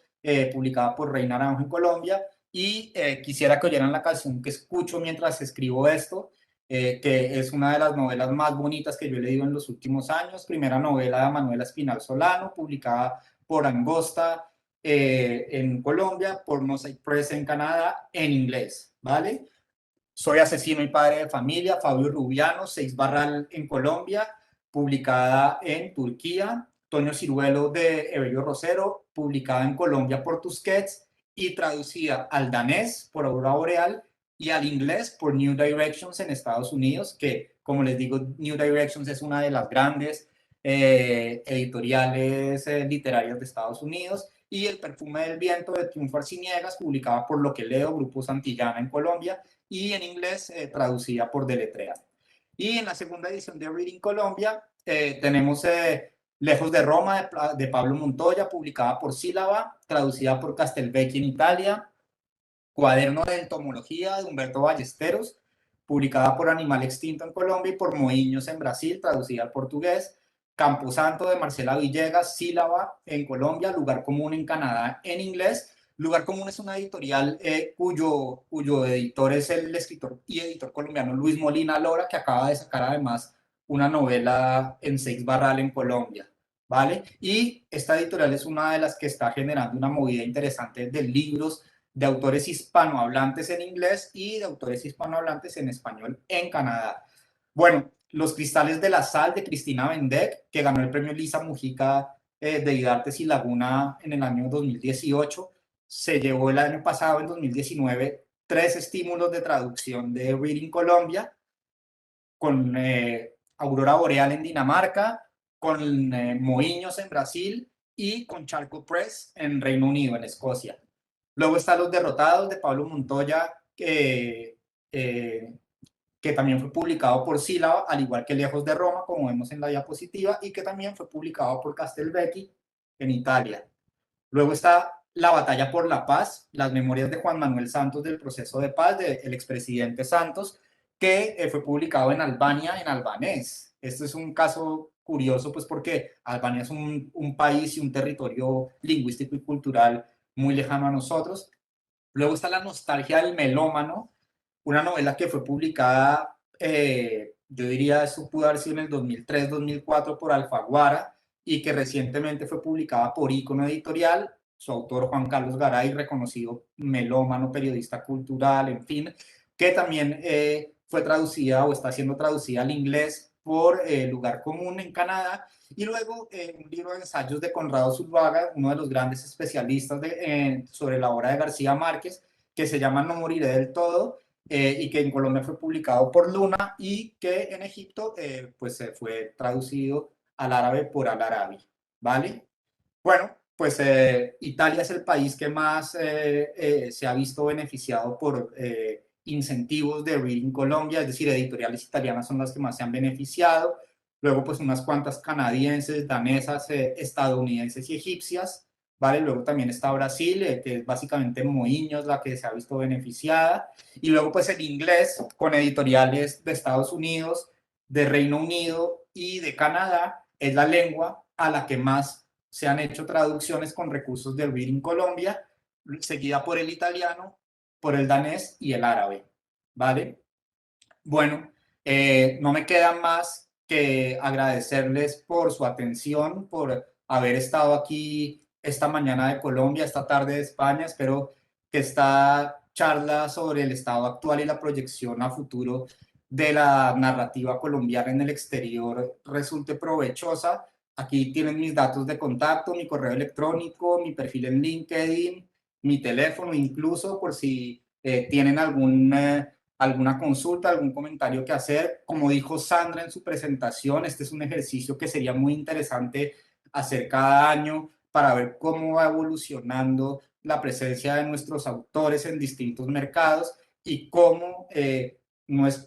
publicada por Rey Naranjo en Colombia. Y quisiera que oyeran la canción que escucho mientras escribo esto, que es una de las novelas más bonitas que yo he leído en los últimos años. Primera novela de Manuela Espinal Solano, publicada por Angosta en Colombia, por Mosaic Press en Canadá, en inglés, ¿vale? Soy asesino y padre de familia, Fabio Rubiano, Seis Barral en Colombia, publicada en Turquía. Toño Ciruelo de Evelio Rosero, publicada en Colombia por Tusquets y traducida al danés por Aurora Boreal y al inglés por New Directions en Estados Unidos, que como les digo, New Directions es una de las grandes editoriales literarias de Estados Unidos, y El perfume del viento de Triunfo Arciniegas, publicada por Lo que Leo, Grupo Santillana en Colombia, y en inglés traducida por Deletrea. Y en la segunda edición de Reading Colombia tenemos Lejos de Roma de Pablo Montoya, publicada por Sílaba, traducida por Castelvecchi en Italia. Cuaderno de entomología de Humberto Ballesteros, publicada por Animal Extinto en Colombia y por Moinhos en Brasil, traducida al portugués. Camposanto de Marcela Villegas, Sílaba en Colombia, Lugar Común en Canadá en inglés. Lugar Común es una editorial cuyo editor es el escritor y editor colombiano Luis Molina Lora, que acaba de sacar además una novela en Seis Barral en Colombia. ¿Vale? Y esta editorial es una de las que está generando una movida interesante de libros de autores hispanohablantes en inglés y de autores hispanohablantes en español en Canadá. Bueno, Los Cristales de la Sal de Cristina Bendec, que ganó el premio Lisa Mujica de Idartes y Laguna en el año 2018, se llevó el año pasado, en 2019, 3 estímulos de traducción de Reading Colombia, con Aurora Boreal en Dinamarca, con Moinhos en Brasil y con Charco Press en Reino Unido, en Escocia. Luego está Los Derrotados de Pablo Montoya, que también fue publicado por Sílaba, al igual que Lejos de Roma, como vemos en la diapositiva, y que también fue publicado por Castelvecchi en Italia. Luego está La Batalla por la Paz, las memorias de Juan Manuel Santos del proceso de paz del expresidente Santos, que fue publicado en Albania en albanés. Este es un caso curioso, pues porque Albania es un país y un territorio lingüístico y cultural muy lejano a nosotros. Luego está La Nostalgia del Melómano, una novela que fue publicada, yo diría, eso pudo haber sido en el 2003-2004 por Alfaguara, y que recientemente fue publicada por Icono Editorial. Su autor, Juan Carlos Garay, reconocido melómano, periodista cultural, en fin, que también fue traducida o está siendo traducida al inglés por Lugar Común en Canadá. Y luego un libro de ensayos de Conrado Zuluaga, uno de los grandes especialistas sobre la obra de García Márquez, que se llama No moriré del todo, y que en Colombia fue publicado por Luna, y que en Egipto pues fue traducido al árabe por Al Arabi, ¿vale? Bueno, pues Italia es el país que más se ha visto beneficiado por incentivos de Reading Colombia, es decir, editoriales italianas son las que más se han beneficiado. Luego, pues unas cuantas canadienses, danesas, estadounidenses y egipcias, ¿vale? Luego también está Brasil, que es básicamente Moinhos la que se ha visto beneficiada. Y luego, pues el inglés, con editoriales de Estados Unidos, de Reino Unido y de Canadá, es la lengua a la que más se han hecho traducciones con recursos de Reading Colombia, seguida por el italiano, por el danés y el árabe, ¿vale? Bueno, no me queda más que agradecerles por su atención, por haber estado aquí esta mañana de Colombia, esta tarde de España. Espero que esta charla sobre el estado actual y la proyección a futuro de la narrativa colombiana en el exterior resulte provechosa. Aquí tienen mis datos de contacto, mi correo electrónico, mi perfil en LinkedIn, mi teléfono, incluso por si tienen alguna consulta, algún comentario que hacer. Como dijo Sandra en su presentación, este es un ejercicio que sería muy interesante hacer cada año para ver cómo va evolucionando la presencia de nuestros autores en distintos mercados y cómo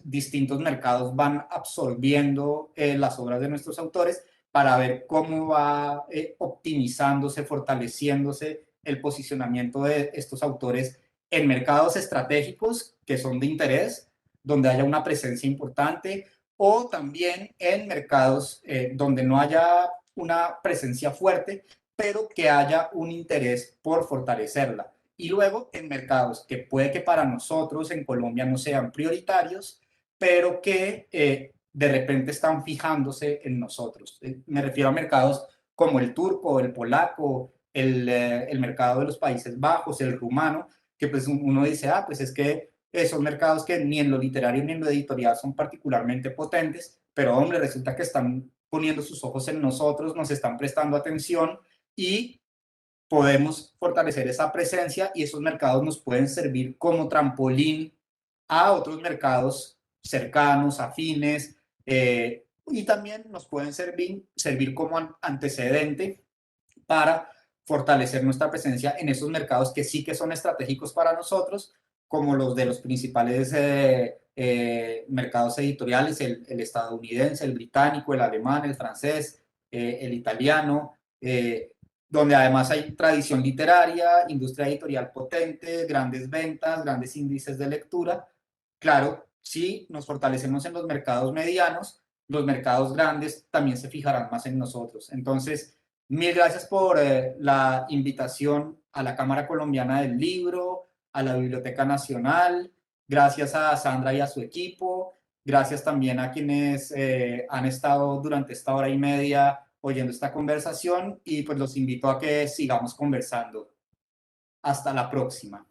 distintos mercados van absorbiendo las obras de nuestros autores, para ver cómo va optimizándose, fortaleciéndose el posicionamiento de estos autores en mercados estratégicos que son de interés, donde haya una presencia importante, o también en mercados donde no haya una presencia fuerte, pero que haya un interés por fortalecerla. Y luego en mercados que puede que para nosotros en Colombia no sean prioritarios, pero que de repente están fijándose en nosotros. Me refiero a mercados como el turco, el polaco, el mercado de los Países Bajos, el rumano, que pues uno dice, pues es que son mercados que ni en lo literario ni en lo editorial son particularmente potentes, pero hombre, resulta que están poniendo sus ojos en nosotros, nos están prestando atención y podemos fortalecer esa presencia y esos mercados nos pueden servir como trampolín a otros mercados cercanos, afines, y también nos pueden servir como antecedente para fortalecer nuestra presencia en esos mercados que sí que son estratégicos para nosotros, como los de los principales mercados editoriales, el estadounidense, el británico, el alemán, el francés, el italiano, donde además hay tradición literaria, industria editorial potente, grandes ventas, grandes índices de lectura. Claro, si nos fortalecemos en los mercados medianos, los mercados grandes también se fijarán más en nosotros. Entonces, mil gracias por la invitación a la Cámara Colombiana del Libro, a la Biblioteca Nacional, gracias a Sandra y a su equipo, gracias también a quienes han estado durante esta hora y media oyendo esta conversación y pues los invito a que sigamos conversando. Hasta la próxima.